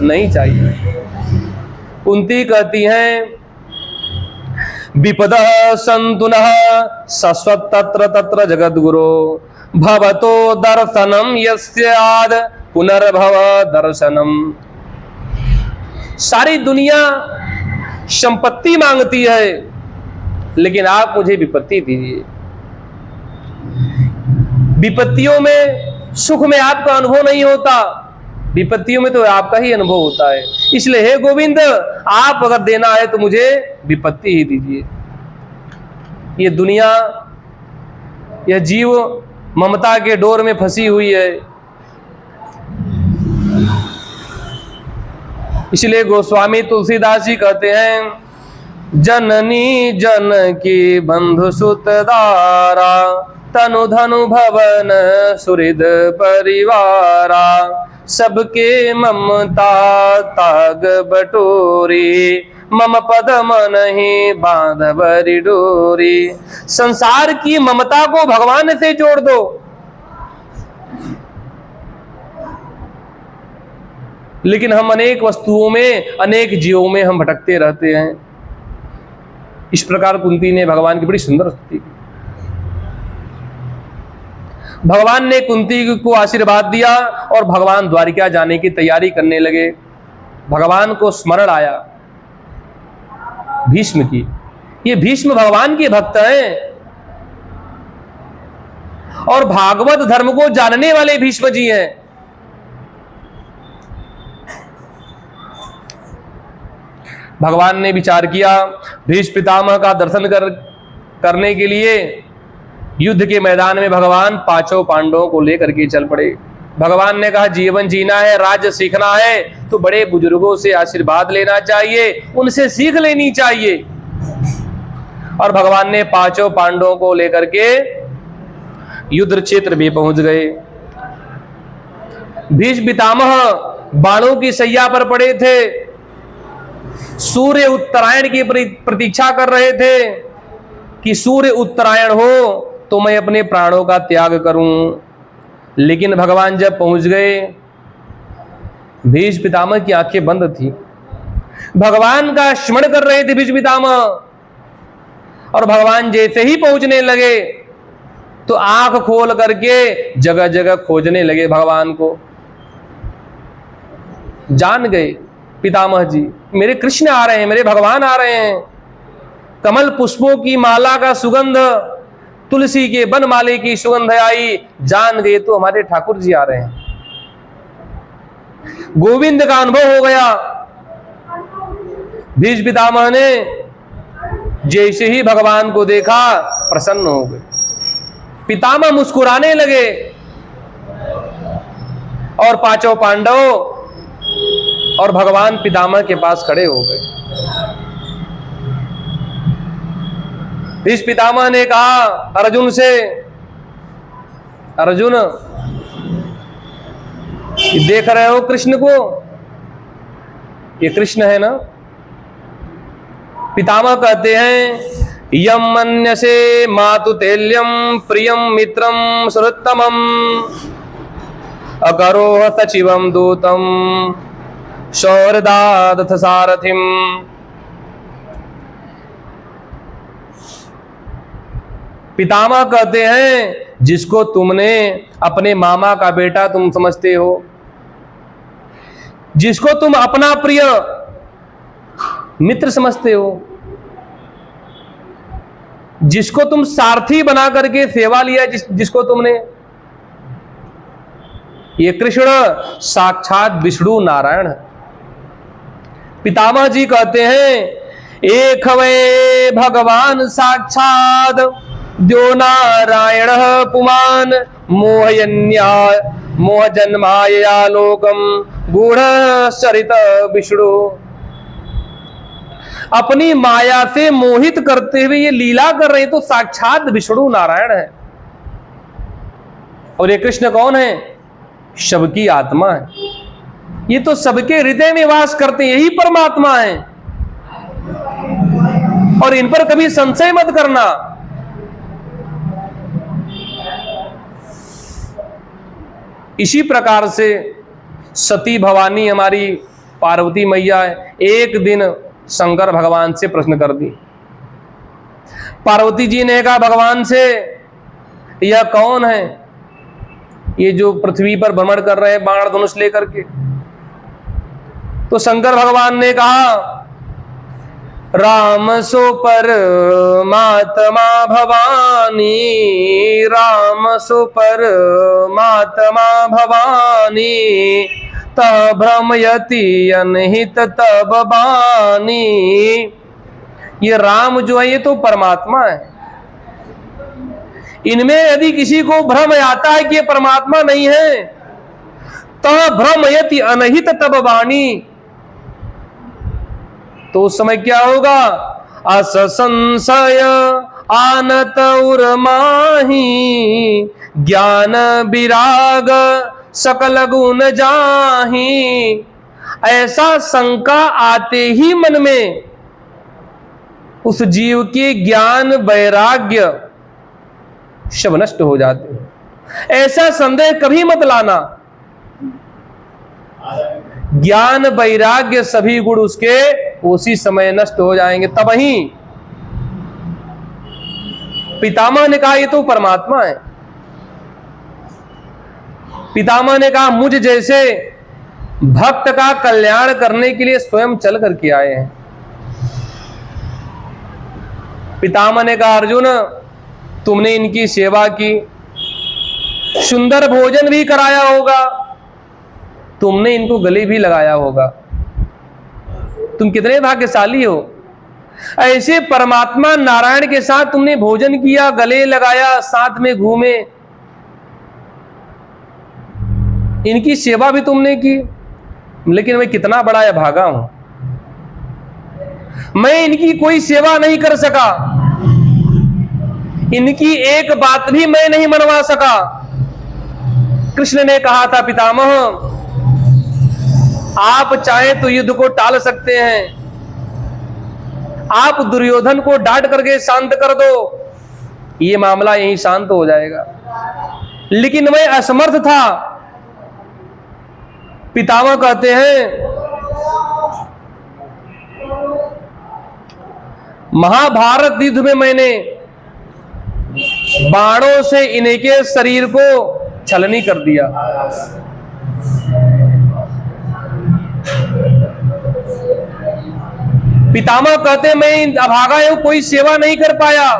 नहीं चाहिए। कुंती कहती हैं, विपदः सन्तुनः शश्वत् तत्र तत्र जगद्गुरो, भवतो दर्शनम यस्याद पुनर्भव दर्शनम। सारी दुनिया संपत्ति मांगती है, लेकिन आप मुझे विपत्ति दीजिए। विपत्तियों में सुख में आपका अनुभव नहीं होता, विपत्तियों में तो आपका ही अनुभव होता है। इसलिए हे गोविंद, आप अगर देना है तो मुझे विपत्ति ही दीजिए। ये दुनिया, यह जीव ममता के डोर में फंसी हुई है। इसलिए गोस्वामी तुलसीदास जी कहते हैं, जननी जन की बंधु सुतदारा, तनु धनु भवन सुहृद परिवारा, सबके ममता ताग बटोरी, मम पद मन ही बांध बरी डोरी। संसार की ममता को भगवान से जोड़ दो। लेकिन हम अनेक वस्तुओं में, अनेक जीवों में हम भटकते रहते हैं। इस प्रकार कुंती ने भगवान की बड़ी सुंदर स्तुति की। भगवान ने कुंती को आशीर्वाद दिया और भगवान द्वारिका जाने की तैयारी करने लगे। भगवान को स्मरण आया भीष्म की। ये भीष्म भगवान के भक्त हैं और भागवत धर्म को जानने वाले भीष्म जी हैं। भगवान ने विचार किया, भीष्म पितामह का दर्शन करने के लिए युद्ध के मैदान में भगवान पांचों पांडवों को लेकर के चल पड़े। भगवान ने कहा, जीवन जीना है, राज्य सीखना है तो बड़े बुजुर्गों से आशीर्वाद लेना चाहिए, उनसे सीख लेनी चाहिए। और भगवान ने पांचों पांडवों को लेकर के युद्ध क्षेत्र में पहुंच गए। भीष्म पितामह बाणों की सैया पर पड़े थे, सूर्य उत्तरायण की प्रतीक्षा कर रहे थे कि सूर्य उत्तरायण हो तो मैं अपने प्राणों का त्याग करूं। लेकिन भगवान जब पहुंच गए, भीष्म पितामह की आंखें बंद थी। भगवान का स्मरण कर रहे थे भीष्म पितामह, और भगवान जैसे ही पहुंचने लगे तो आंख खोल करके जगह जगह खोजने लगे भगवान को। जान गए पितामह जी, मेरे कृष्ण आ रहे हैं, मेरे भगवान आ रहे हैं। कमल पुष्पों की माला का सुगंध, तुलसी के वन माले की सुगंध आई, जान गए तो हमारे ठाकुर जी आ रहे हैं। गोविंद का अनुभव हो गया। भीष्म पितामह ने जैसे ही भगवान को देखा प्रसन्न हो गए। पितामह मुस्कुराने लगे और पांचों पांडव और भगवान पितामह के पास खड़े हो गए। इस पितामह ने कहा अर्जुन से, अर्जुन देख रहे हो कृष्ण को, ये कृष्ण है ना। पितामह कहते हैं यम मन्यसे मातुतेल्यम प्रियम मित्रम सुहृत्तमम अकरोह सचिवम दूतम शौर्यदादथ सारथिम। पितामह कहते हैं जिसको तुमने अपने मामा का बेटा तुम समझते हो, जिसको तुम अपना प्रिय मित्र समझते हो, जिसको तुम सारथी बना करके सेवा लिया, जिसको तुमने, ये कृष्ण साक्षात विष्णु नारायण है। पितामह जी कहते हैं एक वे भगवान साक्षात द्यो नारायण पुमान मोहयन्या मोह जन्माया लोकम गूढ़ चरित विष्णु। अपनी माया से मोहित करते हुए ये लीला कर रहे तो साक्षात विष्णु नारायण है। और ये कृष्ण कौन है? सबकी आत्मा है, ये तो सबके हृदय में वास करते हैं, यही परमात्मा है। और इन पर कभी संशय मत करना। इसी प्रकार से सती भवानी हमारी पार्वती मैया एक दिन शंकर भगवान से प्रश्न कर दी। पार्वती जी ने कहा भगवान से यह कौन है ये जो पृथ्वी पर भ्रमण कर रहे हैं बाण धनुष लेकर के? तो शंकर भगवान ने कहा राम सो परमात्मा भवानी, राम सो परमात्मा भवानी, तब भ्रमयति अनहित तब बानी। ये राम जो है ये तो परमात्मा है, इनमें यदि किसी को भ्रम आता है कि ये परमात्मा नहीं है, तब भ्रमयति अनहित तब बानी, तो उस समय क्या होगा? अस संशय आनत उर्माही, ज्ञान विराग सकल गुण जाही। ऐसा शंका आते ही मन में उस जीव के ज्ञान वैराग्य सब नष्ट हो जाते हैं। ऐसा संदेह कभी मत लाना। ज्ञान वैराग्य सभी गुण उसके उसी समय नष्ट हो जाएंगे। तब ही पितामह ने कहा ये तो परमात्मा है। पितामह ने कहा मुझ जैसे भक्त का कल्याण करने के लिए स्वयं चल करके आए हैं। पितामह ने कहा अर्जुन तुमने इनकी सेवा की, सुंदर भोजन भी कराया होगा, तुमने इनको गले भी लगाया होगा, तुम कितने भाग्यशाली हो। ऐसे परमात्मा नारायण के साथ तुमने भोजन किया, गले लगाया, साथ में घूमे, इनकी सेवा भी तुमने की। लेकिन मैं कितना बड़ा भागा हूं, मैं इनकी कोई सेवा नहीं कर सका, इनकी एक बात भी मैं नहीं मनवा सका। कृष्ण ने कहा था पितामह आप चाहे तो युद्ध को टाल सकते हैं, आप दुर्योधन को डांट करके शांत कर दो, ये मामला यहीं शांत हो जाएगा। लेकिन मैं असमर्थ था। पितामह कहते हैं महाभारत युद्ध में मैंने बाणों से इनके शरीर को छलनी कर दिया। पितामह कहते मैं अभागा हूं, कोई सेवा नहीं कर पाया।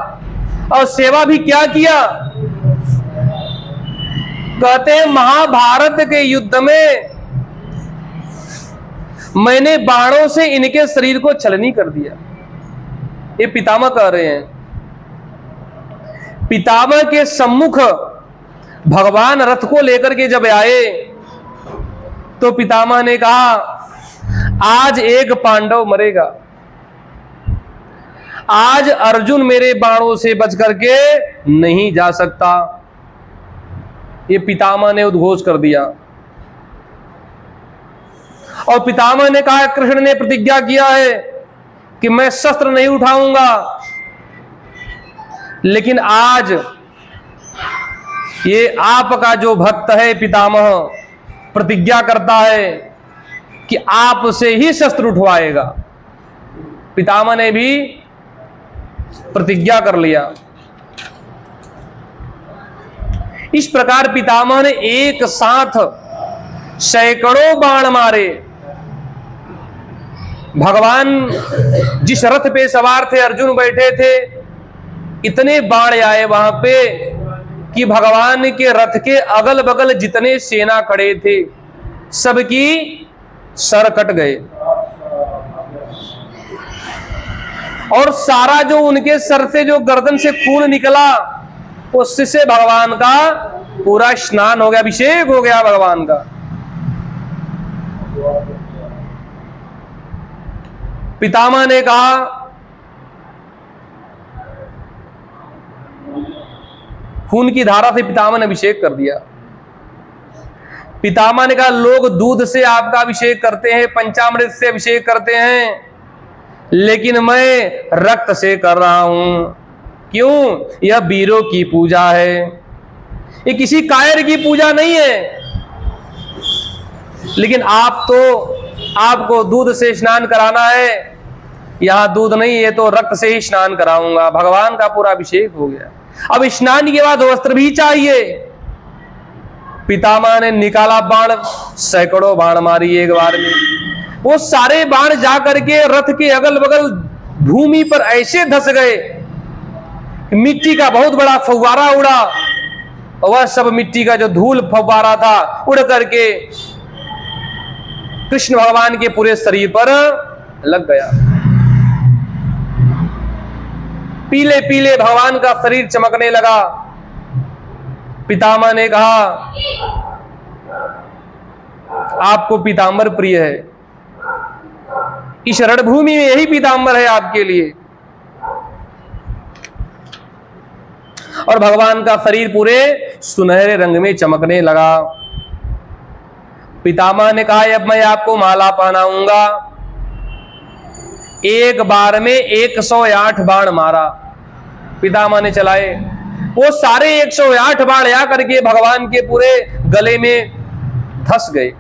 और सेवा भी क्या किया? कहते हैं महाभारत के युद्ध में मैंने बाणों से इनके शरीर को छलनी कर दिया। ये पितामह कह रहे हैं। पितामह के सम्मुख भगवान रथ को लेकर के जब आए तो पितामह ने कहा आज एक पांडव मरेगा, आज अर्जुन मेरे बाणों से बच करके नहीं जा सकता। ये पितामह ने उद्घोष कर दिया। और पितामह ने कहा, कृष्ण ने प्रतिज्ञा किया है कि मैं शस्त्र नहीं उठाऊंगा, लेकिन आज ये आपका जो भक्त है पितामह प्रतिज्ञा करता है कि आपसे ही शस्त्र उठवाएगा। पितामह ने भी प्रतिज्ञा कर लिया। इस प्रकार पितामह ने एक साथ सैकड़ों बाण मारे। भगवान जिस रथ पे सवार थे, अर्जुन बैठे थे, इतने बाण आए वहां पे कि भगवान के रथ के अगल बगल जितने सेना खड़े थे सबकी सर कट गए। और सारा जो उनके सर से जो गर्दन से खून निकला, उससे भगवान का पूरा स्नान हो गया, अभिषेक हो गया भगवान का। पितामह ने कहा, खून की धारा से पितामह ने अभिषेक कर दिया। पितामह ने कहा, लोग दूध से आपका अभिषेक करते हैं, पंचामृत से अभिषेक करते हैं, लेकिन मैं रक्त से कर रहा हूं। क्यों? यह वीरों की पूजा है, ये किसी कायर की पूजा नहीं है। लेकिन आपको दूध से स्नान कराना है, यहां दूध नहीं, ये तो रक्त से ही स्नान कराऊंगा। भगवान का पूरा अभिषेक हो गया। अब स्नान के बाद वस्त्र भी चाहिए। पितामह ने निकाला बाण, सैकड़ों बाण मारी एक बार में। वो सारे बाण जाकर के रथ के अगल बगल भूमि पर ऐसे धस गए, मिट्टी का बहुत बड़ा फव्वारा उड़ा। वह सब मिट्टी का जो धूल फव्वारा था उड़ करके कृष्ण भगवान के पूरे शरीर पर लग गया। पीले पीले भगवान का शरीर चमकने लगा। पितामह ने कहा, आपको पीतांबर प्रिय है, इस रणभूमि में यही पीतांबर है आपके लिए। और भगवान का शरीर पूरे सुनहरे रंग में चमकने लगा। पितामह ने कहा, अब मैं आपको माला पहनाऊंगा। एक बार में 108 बाण मारा पितामह ने चलाए। वो सारे 108 बाण आ करके भगवान के पूरे गले में धस गए।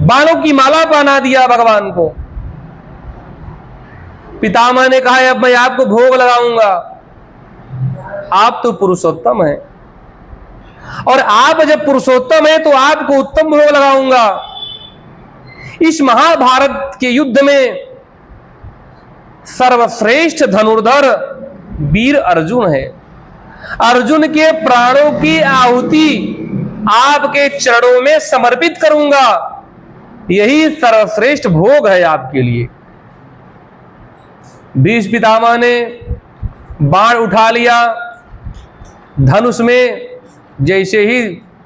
बाणों की माला पहना दिया भगवान को। पितामह ने कहा, अब मैं आपको भोग लगाऊंगा। आप तो पुरुषोत्तम हैं, और आप जब पुरुषोत्तम हैं तो आपको उत्तम भोग लगाऊंगा। इस महाभारत के युद्ध में सर्वश्रेष्ठ धनुर्धर वीर अर्जुन है। अर्जुन के प्राणों की आहुति आपके चरणों में समर्पित करूंगा। यही सर्वश्रेष्ठ भोग है आपके लिए। भीष्म पितामह ने बाण उठा लिया, धनुष में जैसे ही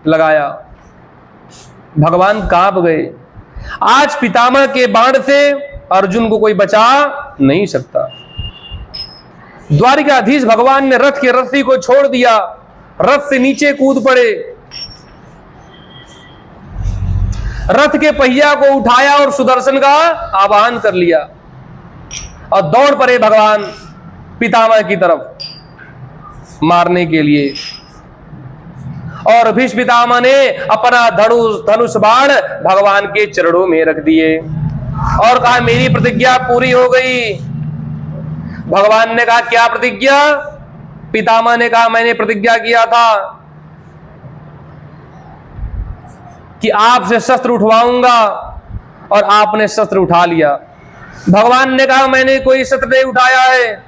लगाया भगवान कांप गए। आज पितामह के बाण से अर्जुन को कोई बचा नहीं सकता। द्वारिकाधीश भगवान ने रथ के रस्सी को छोड़ दिया, रथ से नीचे कूद पड़े, रथ के पहिया को उठाया और सुदर्शन का आवाहन कर लिया और दौड़ पड़े भगवान पितामह की तरफ मारने के लिए। और भीष्म पितामह ने अपना धनुष बाण भगवान के चरणों में रख दिए और कहा, मेरी प्रतिज्ञा पूरी हो गई। भगवान ने कहा, क्या प्रतिज्ञा? पितामह ने कहा, मैंने प्रतिज्ञा किया था कि आपसे शस्त्र उठवाऊंगा, और आपने शस्त्र उठा लिया। भगवान ने कहा, मैंने कोई शस्त्र नहीं उठाया है,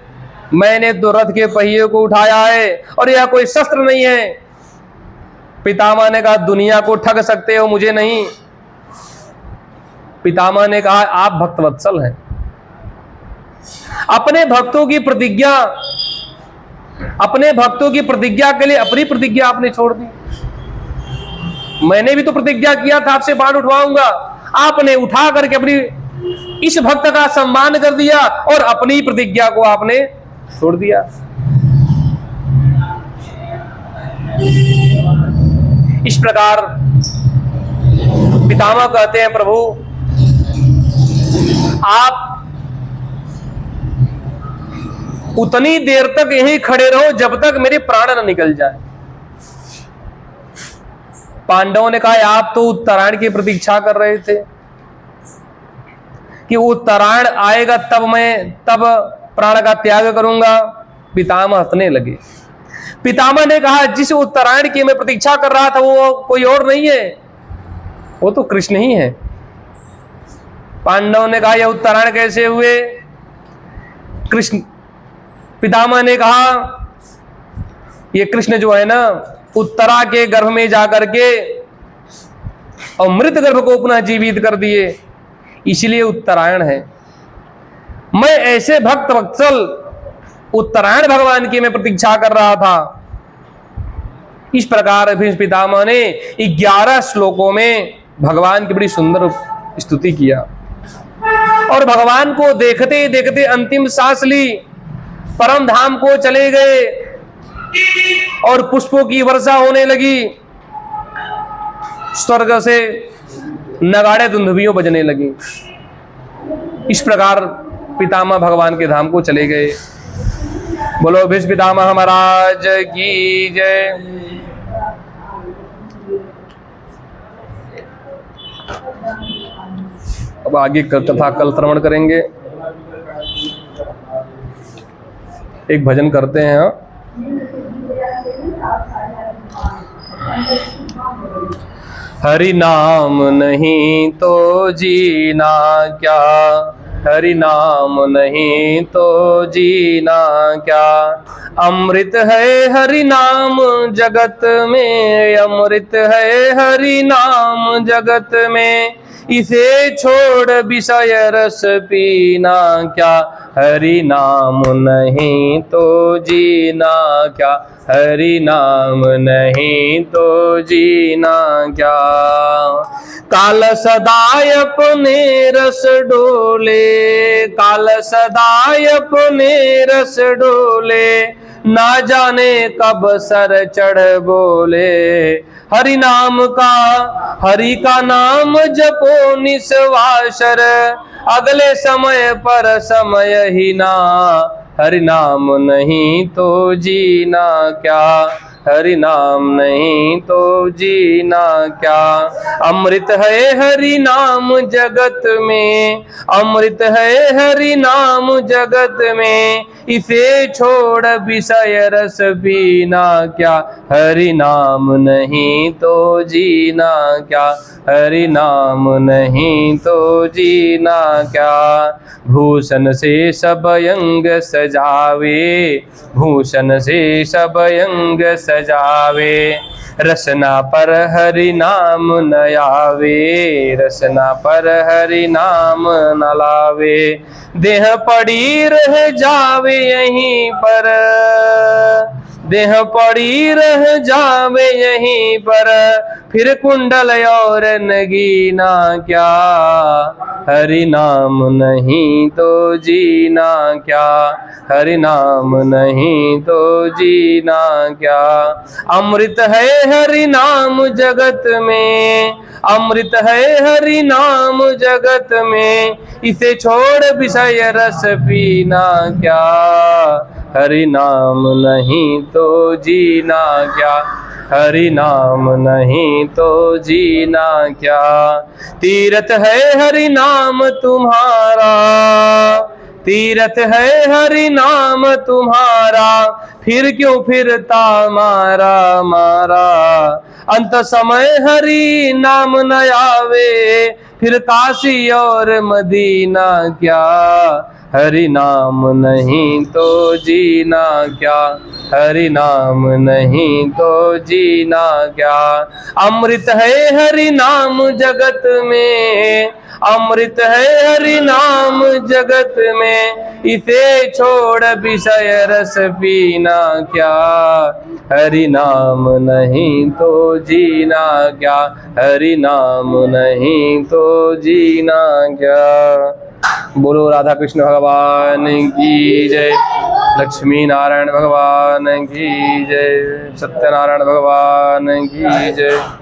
मैंने तो रथ के पहिए को उठाया है, और यह कोई शस्त्र नहीं है। पितामह ने कहा, दुनिया को ठग सकते हो, मुझे नहीं। पितामह ने कहा, आप भक्तवत्सल हैं, अपने भक्तों की प्रतिज्ञा के लिए अपनी प्रतिज्ञा आपने छोड़ दी। मैंने भी तो प्रतिज्ञा किया था आपसे बाण उठवाऊंगा, आपने उठा करके अपनी इस भक्त का सम्मान कर दिया और अपनी प्रतिज्ञा को आपने छोड़ दिया। इस प्रकार पितामह कहते हैं, प्रभु आप उतनी देर तक यहीं खड़े रहो जब तक मेरे प्राण न निकल जाए। पांडवों ने कहा, आप तो उत्तरायण की प्रतीक्षा कर रहे थे कि उत्तरायण आएगा तब प्राण का त्याग करूंगा। पितामह हंसने लगे। पितामह ने कहा, जिस उत्तरायण की मैं प्रतीक्षा कर रहा था वो कोई और नहीं है, वो तो कृष्ण ही है। पांडवों ने कहा, यह उत्तरायण कैसे हुए? कृष्ण। पितामह ने कहा, ये कृष्ण जो है ना, उत्तरा के गर्भ में जाकर के और मृत गर्भ को पुनः जीवित कर दिए, इसलिए उत्तरायण है। मैं ऐसे भक्त वत्सल उत्तरायण भगवान की मैं प्रतीक्षा कर रहा था। इस प्रकार भीष्म पितामह ने 11 श्लोकों में भगवान की बड़ी सुंदर स्तुति किया और भगवान को देखते देखते अंतिम सांस ली, परम धाम को चले गए और पुष्पों की वर्षा होने लगी, स्वर्ग से नगाड़े दुंदुभियों बजने लगी। इस प्रकार पितामह भगवान के धाम को चले गए। बोलो भीष्म पितामह महाराज की जय। अब आगे कथा कल श्रवण करेंगे। एक भजन करते हैं। हाँ, हरि नाम नहीं तो जीना क्या, हरि नाम नहीं तो जीना क्या। अमृत है हरि नाम जगत में, अमृत है हरि नाम जगत में। इसे छोड़ विषय रस पीना क्या, हरि नाम नहीं तो जीना क्या, हरि नाम नहीं तो जीना क्या। काल सदाय अपने रस डोले, काल सदाय अपने रस डोले। ना जाने कब सर चढ़ बोले, हरि नाम का, हरि का नाम जपो निस्वासर। अगले समय पर समय ही ना, हरि नाम नहीं तो जीना क्या, हरि नाम नहीं तो जीना क्या। अमृत है हरि नाम जगत में, अमृत है हरि नाम जगत में। इसे छोड़ विषय रस पीना क्या, हरि नाम नहीं तो जीना क्या, हरि नाम नहीं तो जीना क्या। भूषण से सब अंग सजावे, भूषण से सब अंग सजावे। रसना पर हरि नाम न आवे, रसना पर हरि नाम न लावे। देह पड़ी रह जावे यहीं पर, देह पड़ी रह जावे यहीं पर। फिर कुंडल और नगीना क्या, हरि नाम नहीं तो जीना क्या, हरि नाम नहीं तो जीना क्या। अमृत है हरि नाम जगत में, अमृत है हरि नाम जगत में। इसे छोड़ विषय रस पीना क्या, हरि नाम नहीं तो जीना क्या, हरि नाम नहीं तो जीना क्या। तीरथ है हरि नाम तुम्हारा, तीरथ है हरि नाम तुम्हारा। फिर क्यों फिरता मारा मारा। अंत समय हरि नाम न आवे, फिर काशी और मदीना क्या, हरि नाम नहीं तो जीना क्या, हरि नाम नहीं तो जीना क्या। अमृत है हरि नाम जगत में, अमृत है हरि नाम जगत में। इसे छोड़ विषय रस पीना क्या, हरि नाम नहीं तो जीना क्या, हरि नाम नहीं तो जीना क्या। बोलो राधा कृष्ण भगवान की जय, लक्ष्मी नारायण भगवान की जय, सत्यनारायण भगवान की जय।